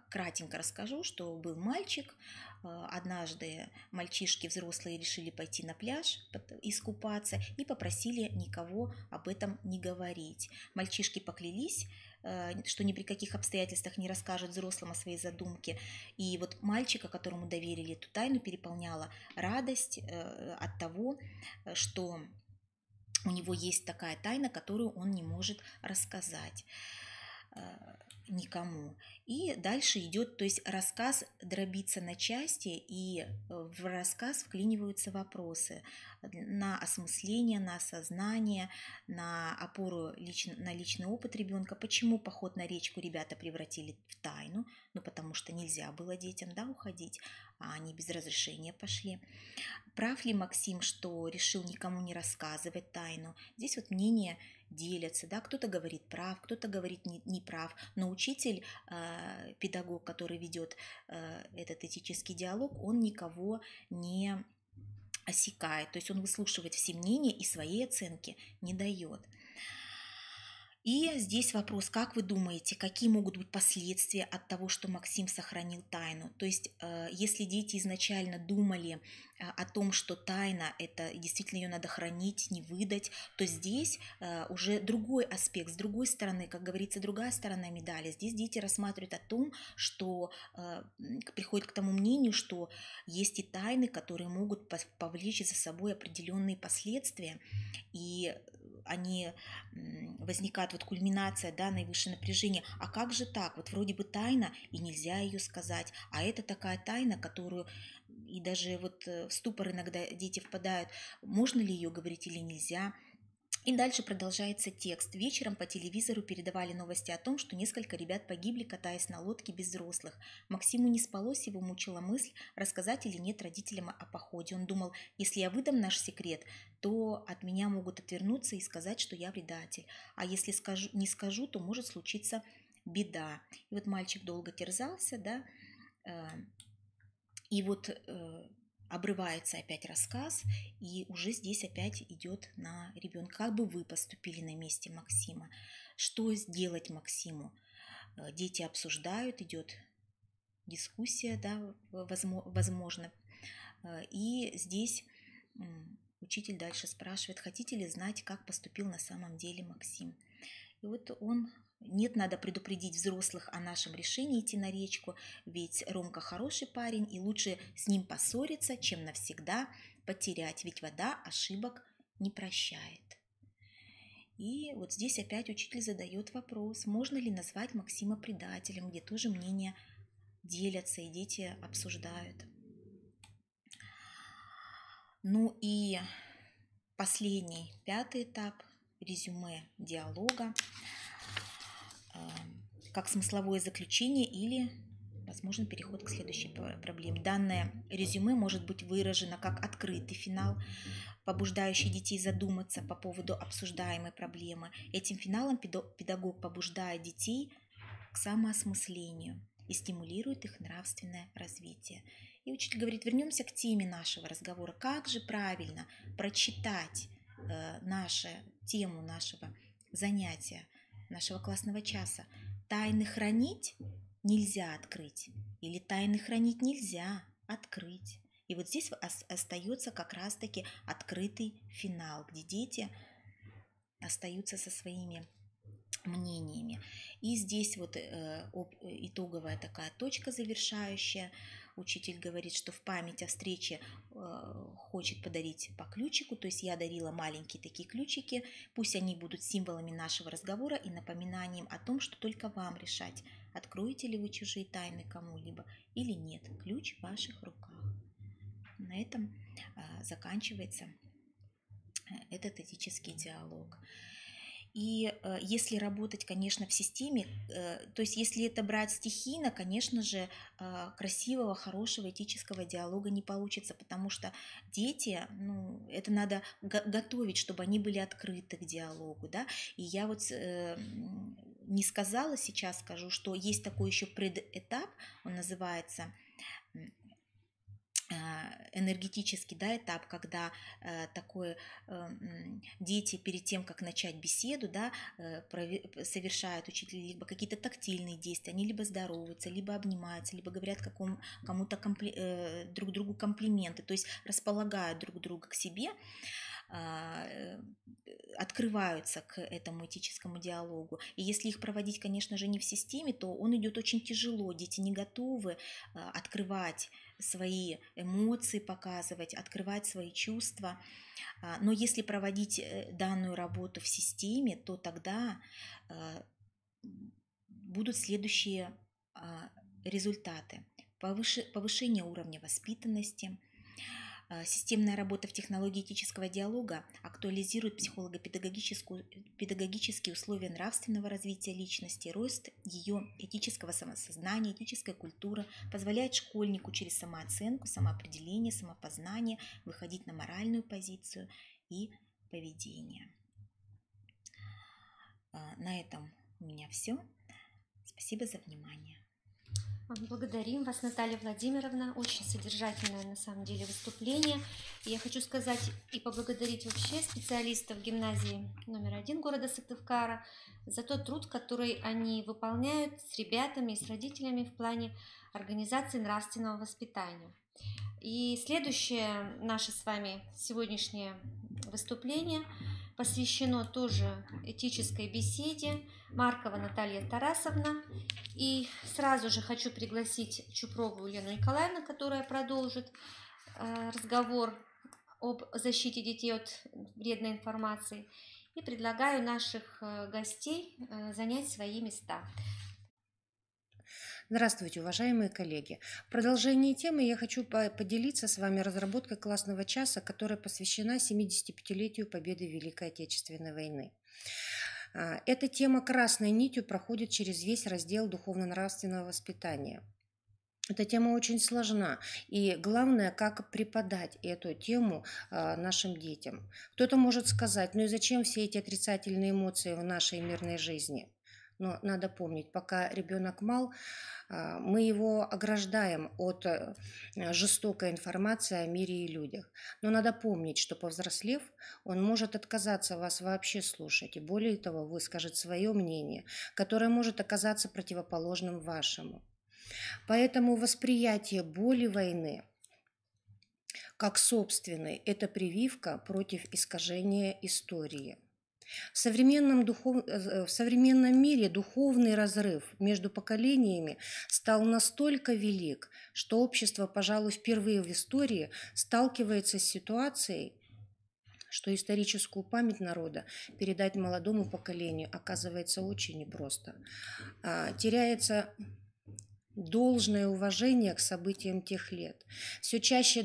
Кратенько расскажу, что был мальчик. Однажды мальчишки взрослые решили пойти на пляж искупаться и попросили никого об этом не говорить. Мальчишки поклялись, что ни при каких обстоятельствах не расскажут взрослым о своей задумке. И вот мальчика, которому доверили эту тайну, переполняла радость от того, что у него есть такая тайна, которую он не может рассказать никому. И дальше идет, то есть рассказ дробится на части, и в рассказ вклиниваются вопросы на осмысление, на осознание, на опору на личный опыт ребенка. Почему поход на речку ребята превратили в тайну? Ну, потому что нельзя было детям, да, уходить, а они без разрешения пошли. Прав ли Максим, что решил никому не рассказывать тайну? Здесь вот мнения делятся, да, кто-то говорит прав, кто-то говорит не прав, но учитель, педагог, который ведет этот этический диалог, он никого не осекает, то есть он выслушивает все мнения и своей оценки не дает. И здесь вопрос, как вы думаете, какие могут быть последствия от того, что Максим сохранил тайну? То есть, если дети изначально думали о том, что тайна, это действительно ее надо хранить, не выдать, то здесь уже другой аспект, с другой стороны, как говорится, другая сторона медали. Здесь дети рассматривают о том, что приходят к тому мнению, что есть и тайны, которые могут повлечь за собой определенные последствия, и они возникает вот кульминация, да, наивысшее напряжение. А как же так? Вот вроде бы тайна, и нельзя ее сказать, а это такая тайна, которую и даже вот в ступор иногда дети впадают, можно ли ее говорить или нельзя. И дальше продолжается текст. Вечером по телевизору передавали новости о том, что несколько ребят погибли, катаясь на лодке без взрослых. Максиму не спалось, его мучила мысль, рассказать или нет родителям о походе. Он думал, если я выдам наш секрет, то от меня могут отвернуться и сказать, что я предатель. А если не скажу, то может случиться беда. И вот мальчик долго терзался, да, и вот обрывается опять рассказ, и уже здесь опять идет на ребенка. Как бы вы поступили на месте Максима? Что сделать Максиму? Дети обсуждают, идет дискуссия, да, возможно. И здесь учитель дальше спрашивает, хотите ли знать, как поступил на самом деле Максим? И вот он... Нет, надо предупредить взрослых о нашем решении идти на речку, ведь Ромка хороший парень, и лучше с ним поссориться, чем навсегда потерять, ведь вода ошибок не прощает. И вот здесь опять учитель задает вопрос, можно ли назвать Максима предателем, где тоже мнения делятся и дети обсуждают. Ну и последний, пятый этап, резюме диалога, как смысловое заключение или, возможно, переход к следующей проблеме. Данное резюме может быть выражено как открытый финал, побуждающий детей задуматься по поводу обсуждаемой проблемы. Этим финалом педагог побуждает детей к самоосмыслению и стимулирует их нравственное развитие. И учитель говорит, вернемся к теме нашего разговора. Как же правильно прочитать тему нашего занятия, нашего классного часа? Тайны хранить нельзя открыть, или тайны хранить нельзя открыть. И вот здесь остается как раз-таки открытый финал, где дети остаются со своими мнениями. И здесь вот итоговая такая точка завершающая. Учитель говорит, что в память о встрече хочет подарить по ключику, то есть я дарила маленькие такие ключики, пусть они будут символами нашего разговора и напоминанием о том, что только вам решать, откроете ли вы чужие тайны кому-либо или нет. Ключ в ваших руках. На этом заканчивается этот этический диалог. И если работать, конечно, в системе, то есть если это брать стихийно, конечно же, красивого, хорошего этического диалога не получится, потому что дети, ну, это надо готовить, чтобы они были открыты к диалогу, да. И я вот не сказала, сейчас скажу, что есть такой еще предэтап, он называется энергетический, да, этап, когда такое дети перед тем, как начать беседу, да, совершают учитель либо какие-то тактильные действия, они либо здороваются, либо обнимаются, либо говорят кому-то друг другу комплименты, то есть располагают друг друга к себе, открываются к этому этическому диалогу. И если их проводить, конечно же, не в системе, то он идет очень тяжело. Дети не готовы открывать свои эмоции, показывать, открывать свои чувства. Но если проводить данную работу в системе, то тогда будут следующие результаты. Повышение уровня воспитанности. Системная работа в технологии этического диалога актуализирует психолого-педагогические условия нравственного развития личности, рост ее этического самосознания, этической культуры, позволяет школьнику через самооценку, самоопределение, самопознание выходить на моральную позицию и поведение. На этом у меня все. Спасибо за внимание. Благодарим вас, Наталья Владимировна. Очень содержательное, на самом деле, выступление. И я хочу сказать и поблагодарить вообще специалистов гимназии номер 1 города Сыктывкара за тот труд, который они выполняют с ребятами и с родителями в плане организации нравственного воспитания. И следующее наше с вами сегодняшнее выступление посвящено тоже этической беседе. Маркова Наталья Тарасовна. И сразу же хочу пригласить Чупрову Елену Николаевну, которая продолжит разговор об защите детей от вредной информации. И предлагаю наших гостей занять свои места. Здравствуйте, уважаемые коллеги. В продолжении темы я хочу поделиться с вами разработкой классного часа, которая посвящена 75-летию победы в Великой Отечественной войны. Эта тема красной нитью проходит через весь раздел духовно-нравственного воспитания. Эта тема очень сложна, и главное, как преподать эту тему нашим детям. Кто-то может сказать, ну и зачем все эти отрицательные эмоции в нашей мирной жизни? Но надо помнить, пока ребенок мал, мы его ограждаем от жестокой информации о мире и людях. Но надо помнить, что повзрослев, он может отказаться вас вообще слушать, и более того, выскажет свое мнение, которое может оказаться противоположным вашему. Поэтому восприятие боли войны как собственной – это прививка против искажения истории. В современном мире духовный разрыв между поколениями стал настолько велик, что общество, пожалуй, впервые в истории сталкивается с ситуацией, что историческую память народа передать молодому поколению оказывается очень непросто. Теряется должное уважение к событиям тех лет. Все чаще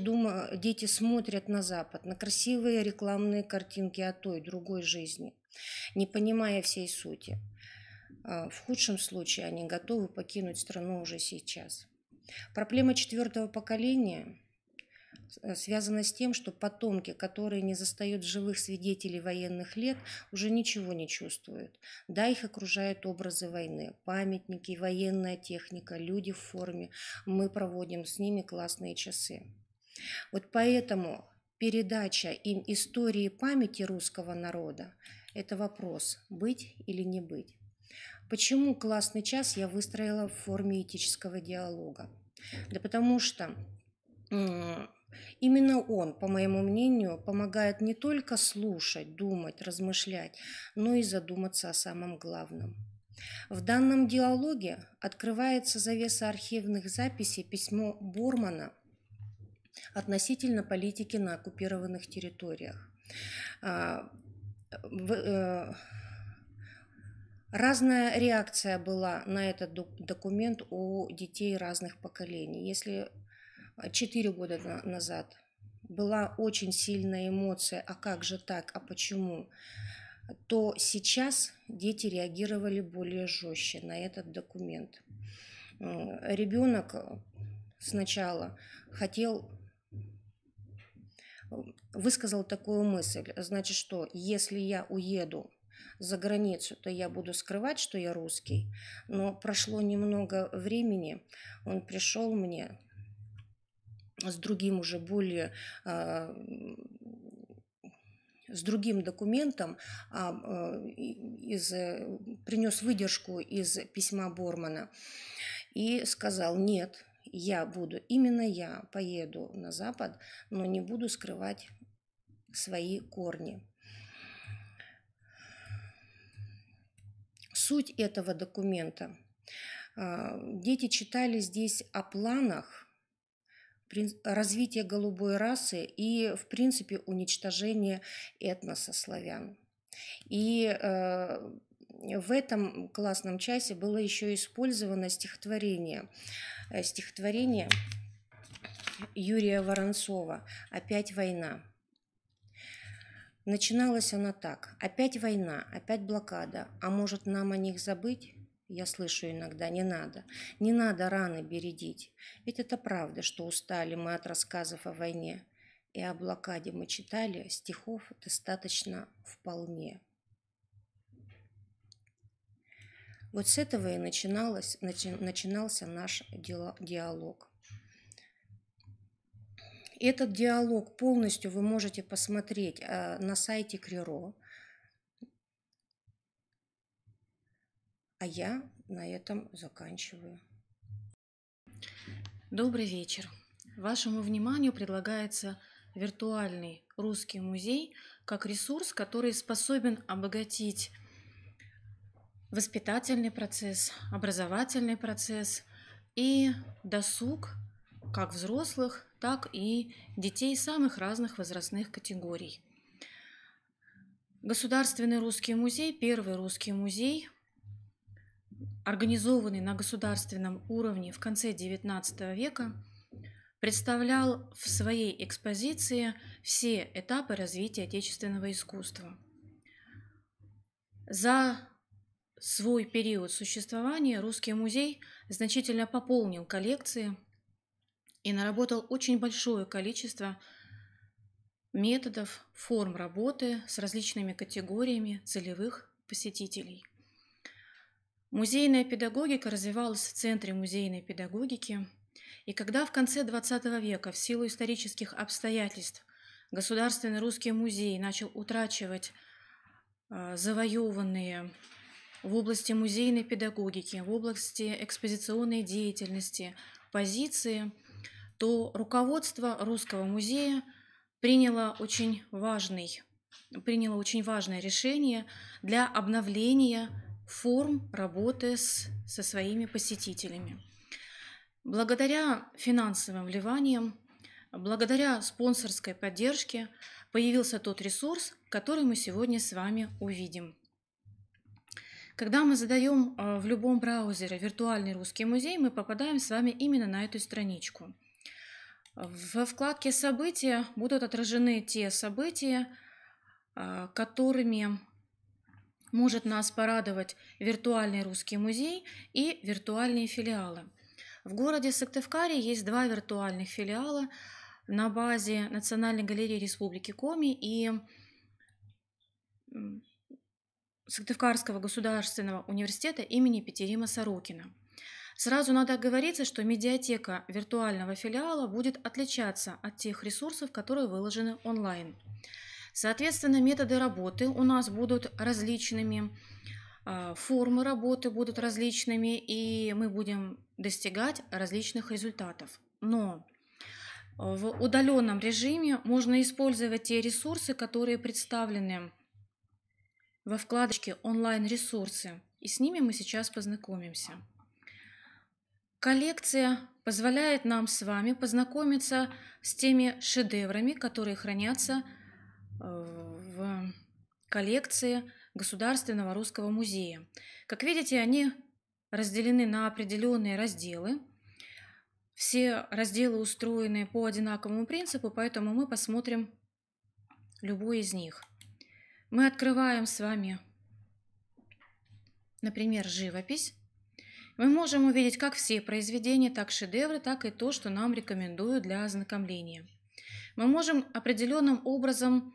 дети смотрят на Запад, на красивые рекламные картинки о той, другой жизни, не понимая всей сути. В худшем случае они готовы покинуть страну уже сейчас. Проблема четвертого поколения связана с тем, что потомки, которые не застают живых свидетелей военных лет, уже ничего не чувствуют. Да, их окружают образы войны, памятники, военная техника, люди в форме. Мы проводим с ними классные часы. Вот поэтому передача им истории памяти русского народа – это вопрос, быть или не быть. Почему классный час я выстроила в форме этического диалога? Да потому что Именно он, по моему мнению, помогает не только слушать, думать, размышлять, но и задуматься о самом главном. В данном диалоге открывается завеса архивных записей письмо Бормана относительно политики на оккупированных территориях. Разная реакция была на этот документ у детей разных поколений. Если 4 года назад была очень сильная эмоция, а как же так, а почему, то сейчас дети реагировали более жестче на этот документ. Ребенок сначала высказал такую мысль, значит, что если я уеду за границу, то я буду скрывать, что я русский. Но прошло немного времени, он пришел мне с другим уже более, с другим документом, принес выдержку из письма Бормана и сказал: нет, именно я поеду на Запад, но не буду скрывать свои корни. Суть этого документа. Дети читали здесь о планах развития голубой расы и, в принципе, уничтожения этноса славян. И в этом классном часе было еще использовано стихотворение Юрия Воронцова «Опять война». Начиналась она так: опять война, опять блокада, а может нам о них забыть? Я слышу иногда: не надо раны бередить, ведь это правда, что устали мы от рассказов о войне, и о блокаде мы читали, стихов достаточно вполне. Вот с этого и начинался наш диалог. Этот диалог полностью вы можете посмотреть на сайте КРИРО. А я на этом заканчиваю. Добрый вечер. Вашему вниманию предлагается виртуальный русский музей как ресурс, который способен обогатить воспитательный процесс, образовательный процесс и досуг как взрослых, так и детей самых разных возрастных категорий. Государственный русский музей, первый русский музей, организованный на государственном уровне в конце XIX века, представлял в своей экспозиции все этапы развития отечественного искусства. За свой период существования русский музей значительно пополнил коллекции и наработал очень большое количество методов, форм работы с различными категориями целевых посетителей. Музейная педагогика развивалась в Центре музейной педагогики, и когда в конце XX века в силу исторических обстоятельств Государственный русский музей начал утрачивать завоеванные в области музейной педагогики, в области экспозиционной деятельности позиции, то руководство Русского музея приняло очень важное решение для обновления форм работы со своими посетителями. Благодаря финансовым вливаниям, благодаря спонсорской поддержке появился тот ресурс, который мы сегодня с вами увидим. Когда мы задаем в любом браузере «Виртуальный русский музей», мы попадаем с вами именно на эту страничку. Во вкладке «События» будут отражены те события, которыми может нас порадовать виртуальный русский музей и виртуальные филиалы. В городе Сыктывкаре есть 2 виртуальных филиала на базе Национальной галереи Республики Коми и Сыктывкарского государственного университета имени Петерима Сорокина. Сразу надо оговориться, что медиатека виртуального филиала будет отличаться от тех ресурсов, которые выложены онлайн. Соответственно, методы работы у нас будут различными, формы работы будут различными, и мы будем достигать различных результатов. Но в удаленном режиме можно использовать те ресурсы, которые представлены во вкладочке «Онлайн-ресурсы», и с ними мы сейчас познакомимся. Коллекция позволяет нам с вами познакомиться с теми шедеврами, которые хранятся в коллекции Государственного русского музея. Как видите, они разделены на определенные разделы. Все разделы устроены по одинаковому принципу, поэтому мы посмотрим любой из них. Мы открываем с вами, например, живопись. Мы можем увидеть как все произведения, так шедевры, так и то, что нам рекомендуют для ознакомления. Мы можем определенным образом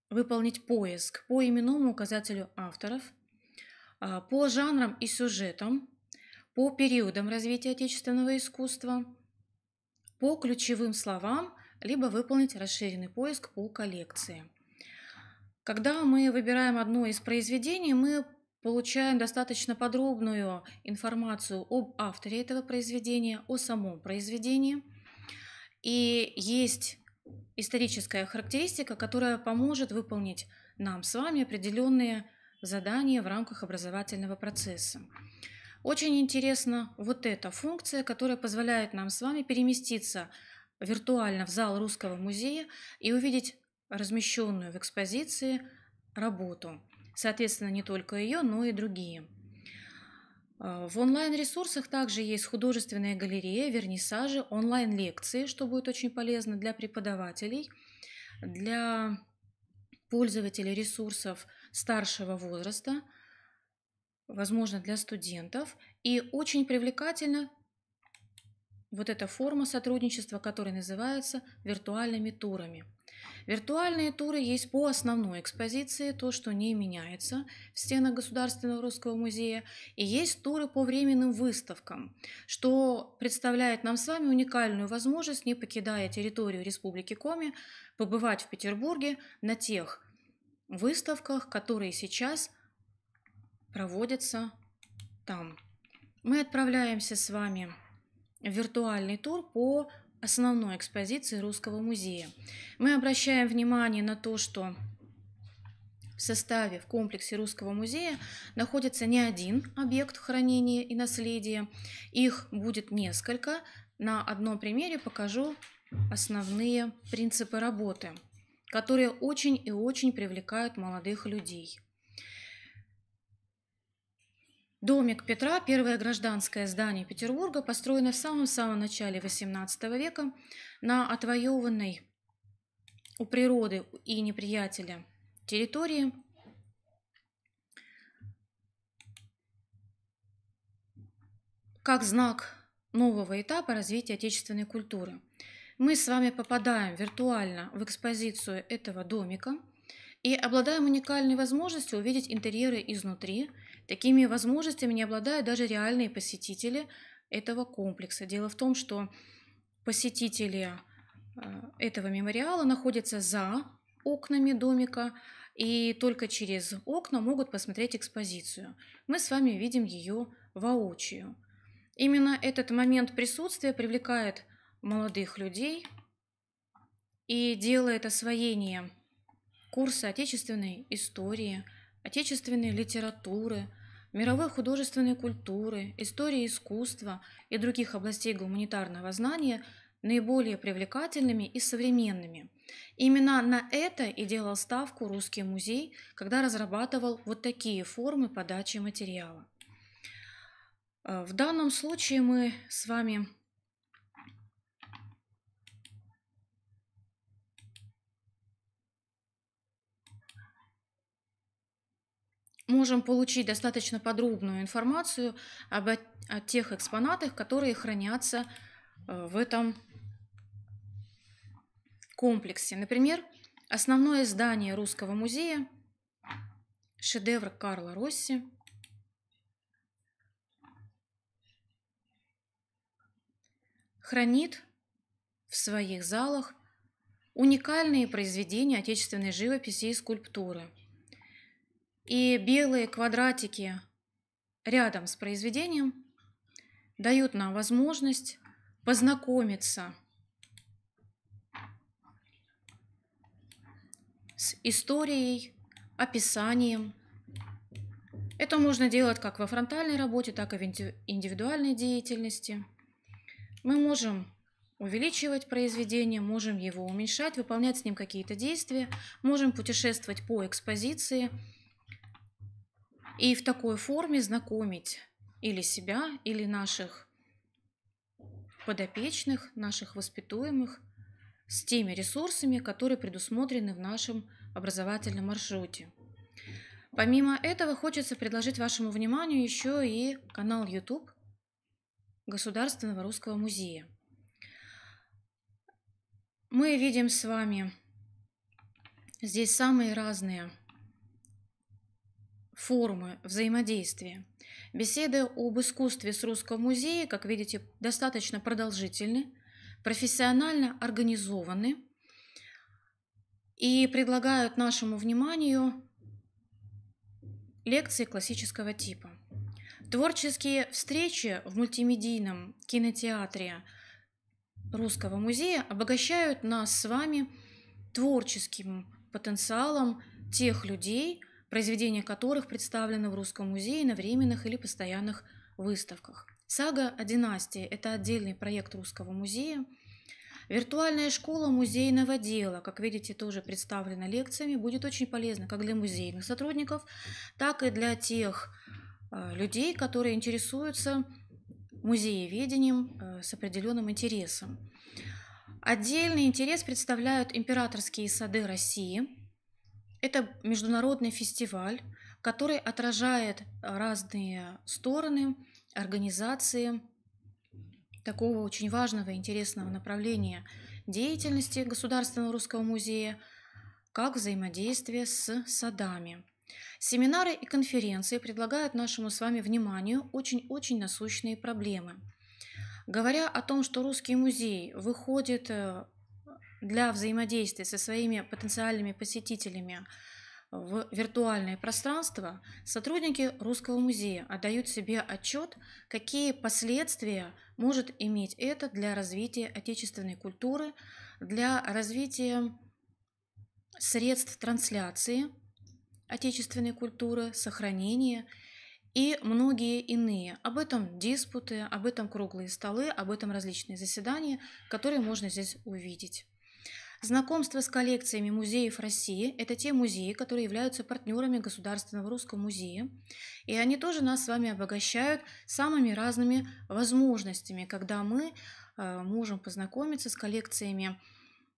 выполнить поиск по именному указателю авторов, по жанрам и сюжетам, по периодам развития отечественного искусства, по ключевым словам, либо выполнить расширенный поиск по коллекции. Когда мы выбираем одно из произведений, мы получаем достаточно подробную информацию об авторе этого произведения, о самом произведении. И есть историческая характеристика, которая поможет выполнить нам с вами определенные задания в рамках образовательного процесса. Очень интересна вот эта функция, которая позволяет нам с вами переместиться виртуально в зал Русского музея и увидеть размещенную в экспозиции работу. Соответственно, не только ее, но и другие. В онлайн-ресурсах также есть художественная галерея, вернисажи, онлайн-лекции, что будет очень полезно для преподавателей, для пользователей ресурсов старшего возраста, возможно, для студентов. И очень привлекательна вот эта форма сотрудничества, которая называется виртуальными турами. Виртуальные туры есть по основной экспозиции, то, что не меняется в стенах Государственного русского музея, и есть туры по временным выставкам, что представляет нам с вами уникальную возможность, не покидая территорию Республики Коми, побывать в Петербурге на тех выставках, которые сейчас проводятся там. Мы отправляемся с вами в виртуальный тур по основной экспозиции Русского музея. Мы обращаем внимание на то, что в составе, в комплексе Русского музея находится не один объект хранения и наследия, их будет несколько. На одном примере покажу основные принципы работы, которые очень и очень привлекают молодых людей. Домик Петра, первое гражданское здание Петербурга, построено в самом-самом начале XVIII века на отвоеванной у природы и неприятеля территории. Как знак нового этапа развития отечественной культуры. Мы с вами попадаем виртуально в экспозицию этого домика и обладаем уникальной возможностью увидеть интерьеры изнутри. Такими возможностями не обладают даже реальные посетители этого комплекса. Дело в том, что посетители этого мемориала находятся за окнами домика и только через окна могут посмотреть экспозицию. Мы с вами видим ее воочию. Именно этот момент присутствия привлекает молодых людей и делает освоение курса отечественной истории, отечественной литературы, мировой художественной культуры, истории искусства и других областей гуманитарного знания наиболее привлекательными и современными. Именно на это и делал ставку Русский музей, когда разрабатывал вот такие формы подачи материала. В данном случае мы с вами можем получить достаточно подробную информацию о тех экспонатах, которые хранятся в этом комплексе. Например, основное здание Русского музея, шедевр Карла Росси, хранит в своих залах уникальные произведения отечественной живописи и скульптуры. И белые квадратики рядом с произведением дают нам возможность познакомиться с историей, описанием. Это можно делать как во фронтальной работе, так и в индивидуальной деятельности. Мы можем увеличивать произведение, можем его уменьшать, выполнять с ним какие-то действия, можем путешествовать по экспозиции и в такой форме знакомить или себя, или наших подопечных, наших воспитуемых с теми ресурсами, которые предусмотрены в нашем образовательном маршруте. Помимо этого, хочется предложить вашему вниманию еще и канал YouTube Государственного русского музея. Мы видим с вами здесь самые разные формы взаимодействия. Беседы об искусстве с Русского музея, как видите, достаточно продолжительны, профессионально организованы и предлагают нашему вниманию лекции классического типа. Творческие встречи в мультимедийном кинотеатре Русского музея обогащают нас с вами творческим потенциалом тех людей, произведения которых представлены в Русском музее на временных или постоянных выставках. Сага о династии – это отдельный проект Русского музея. Виртуальная школа музейного дела, как видите, тоже представлена лекциями, будет очень полезна как для музейных сотрудников, так и для тех людей, которые интересуются музееведением с определенным интересом. Отдельный интерес представляют императорские сады России. Это международный фестиваль, который отражает разные стороны организации такого очень важного и интересного направления деятельности Государственного русского музея, как взаимодействие с садами. Семинары и конференции предлагают нашему с вами вниманию очень-очень насущные проблемы. Говоря о том, что Русский музей выходит для взаимодействия со своими потенциальными посетителями в виртуальное пространство, сотрудники Русского музея отдают себе отчет, какие последствия может иметь это для развития отечественной культуры, для развития средств трансляции отечественной культуры, сохранения и многие иные. Об этом диспуты, об этом круглые столы, об этом различные заседания, которые можно здесь увидеть. Знакомство с коллекциями музеев России – это те музеи, которые являются партнерами Государственного русского музея, и они тоже нас с вами обогащают самыми разными возможностями, когда мы можем познакомиться с коллекциями,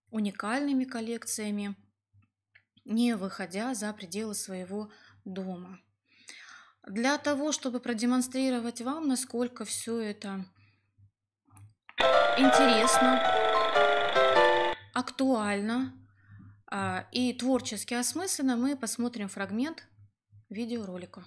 уникальными коллекциями, не выходя за пределы своего дома. Для того, чтобы продемонстрировать вам, насколько все это интересно, актуально и творчески осмысленно, мы посмотрим фрагмент видеоролика.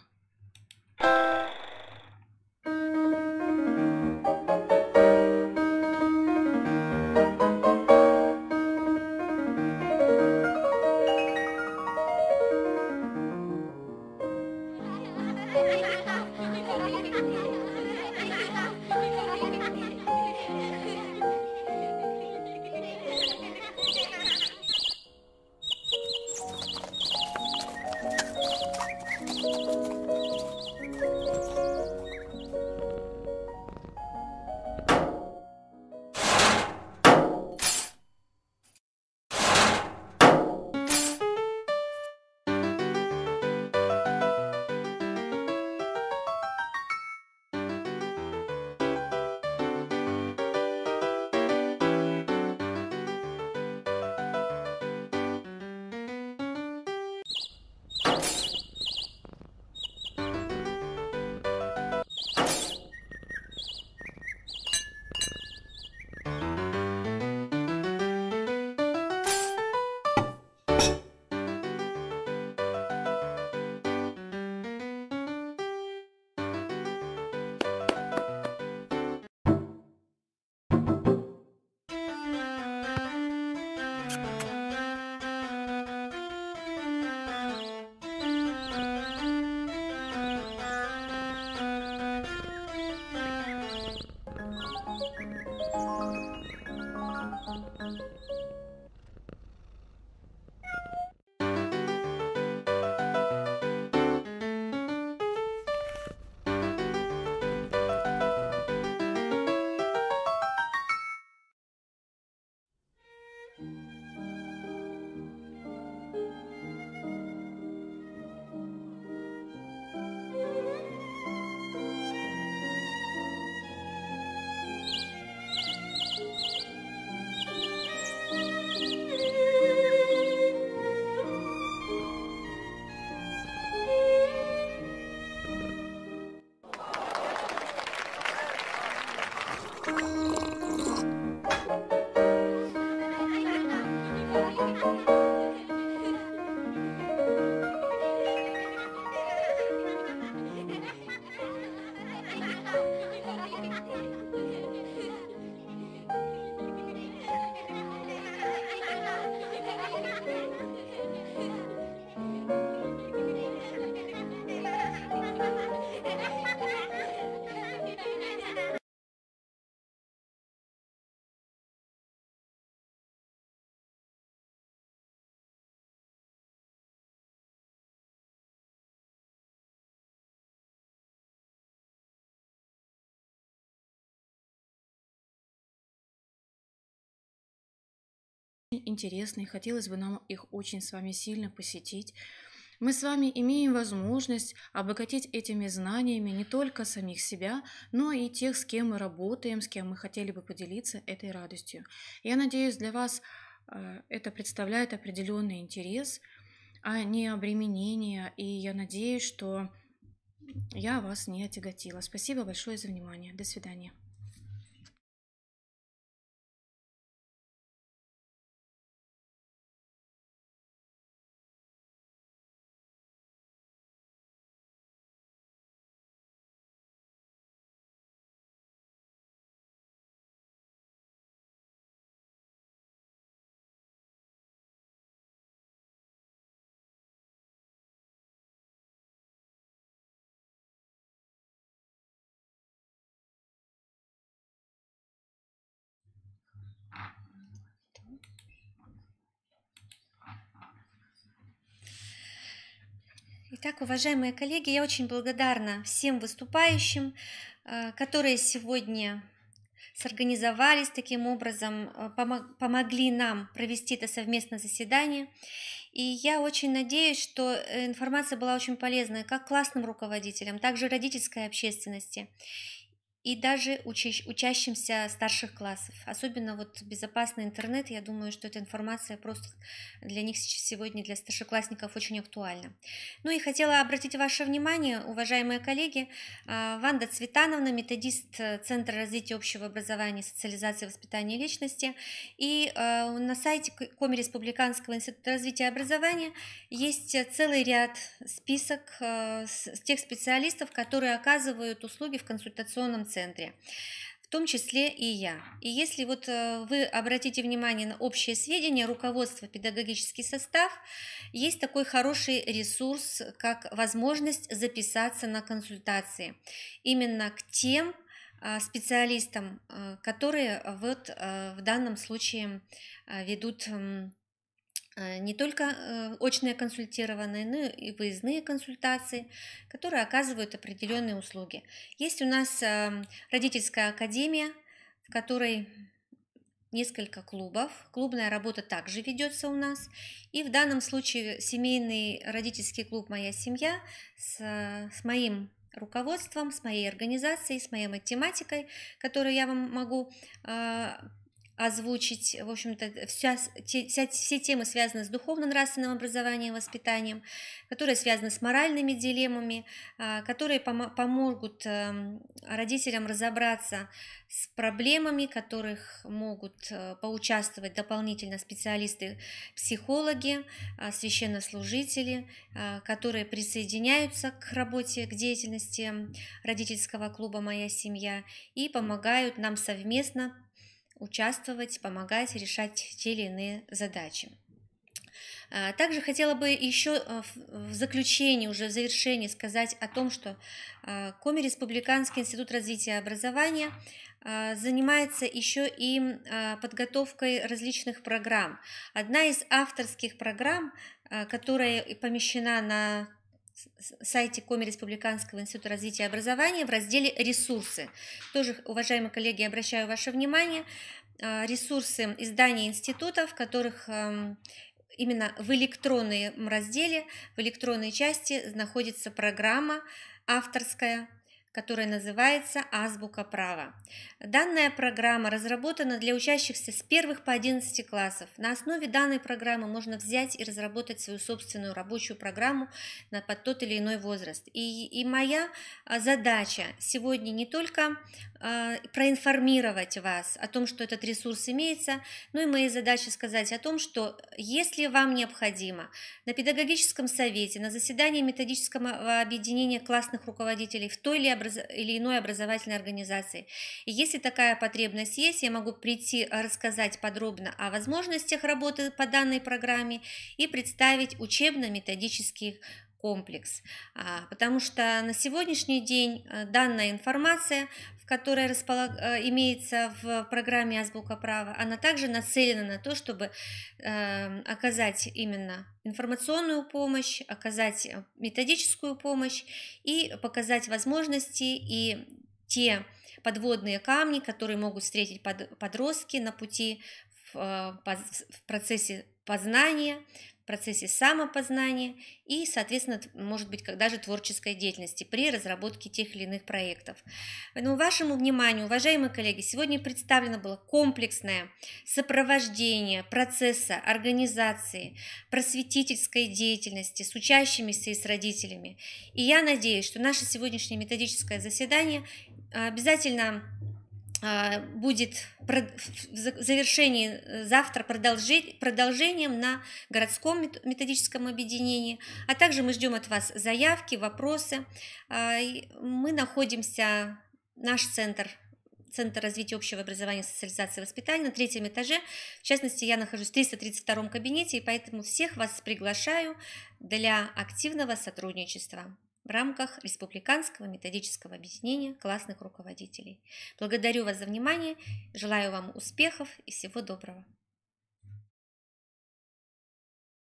интересные, хотелось бы нам их очень с вами сильно посетить. Мы с вами имеем возможность обогатить этими знаниями не только самих себя, но и тех, с кем мы работаем, с кем мы хотели бы поделиться этой радостью. Я надеюсь, для вас это представляет определенный интерес, а не обременение, и я надеюсь, что я вас не отяготила. Спасибо большое за внимание. До свидания. Итак, уважаемые коллеги, я очень благодарна всем выступающим, которые сегодня сорганизовались таким образом, помогли нам провести это совместное заседание. И я очень надеюсь, что информация была очень полезной как классным руководителям, так же родительской общественности и даже учащимся старших классов. Особенно вот безопасный интернет, я думаю, что эта информация просто для них сегодня, для старшеклассников, очень актуальна. Ну и хотела обратить ваше внимание, уважаемые коллеги, Ванда Цветановна, методист Центра развития общего образования и социализации воспитания личности. И на сайте Коми Республиканского института развития и образования есть целый ряд, список тех специалистов, которые оказывают услуги в консультационном центре, в том числе и я. И если вот вы обратите внимание на общие сведения, руководство, педагогический состав, есть такой хороший ресурс, как возможность записаться на консультации именно к тем специалистам, которые вот в данном случае ведут не только очные консультированные, но и выездные консультации, которые оказывают определенные услуги. Есть у нас родительская академия, в которой несколько клубов. Клубная работа также ведется у нас. И в данном случае семейный родительский клуб «Моя семья» с моим руководством, с моей организацией, с моей математикой, которую я вам могу озвучить, в общем-то, все темы связаны с духовно-нравственным образованием, воспитанием, которые связаны с моральными дилеммами, которые помогут родителям разобраться с проблемами, которых могут поучаствовать дополнительно специалисты, психологи, священнослужители, которые присоединяются к работе, к деятельности родительского клуба «Моя семья» и помогают нам совместно участвовать, помогать решать те или иные задачи. Также хотела бы еще в заключении, уже в завершении сказать о том, что Коми Республиканский институт развития и образования занимается еще и подготовкой различных программ. Одна из авторских программ, которая помещена на сайте Коми Республиканского института развития и образования в разделе «Ресурсы». Тоже, уважаемые коллеги, обращаю ваше внимание, ресурсы изданий института, в которых именно в электронном разделе, в электронной части находится программа авторская, которая называется «Азбука права». Данная программа разработана для учащихся с 1 по 11 классов. На основе данной программы можно взять и разработать свою собственную рабочую программу под тот или иной возраст. И моя задача сегодня не только проинформировать вас о том, что этот ресурс имеется, но и моя задача сказать о том, что если вам необходимо на педагогическом совете, на заседании методического объединения классных руководителей в той или иной образовательной организации, и если такая потребность есть, я могу прийти рассказать подробно о возможностях работы по данной программе и представить учебно-методический комплекс, потому что на сегодняшний день данная информация, которая имеется в программе «Азбука права», она также нацелена на то, чтобы оказать именно информационную помощь, оказать методическую помощь и показать возможности и те подводные камни, которые могут встретить подростки на пути в процессе познания, в процессе самопознания и, соответственно, может быть, даже творческой деятельности при разработке тех или иных проектов. Поэтому вашему вниманию, уважаемые коллеги, сегодня представлено было комплексное сопровождение процесса организации просветительской деятельности с учащимися и с родителями. И я надеюсь, что наше сегодняшнее методическое заседание обязательно будет в завершении завтра продолжением на городском методическом объединении, а также мы ждем от вас заявки, вопросы. Мы находимся, наш Центр развития общего образования, социализации и воспитания на 3-м этаже. В частности, я нахожусь в 332-м кабинете, и поэтому всех вас приглашаю для активного сотрудничества в рамках Республиканского методического объединения классных руководителей. Благодарю вас за внимание, желаю вам успехов и всего доброго.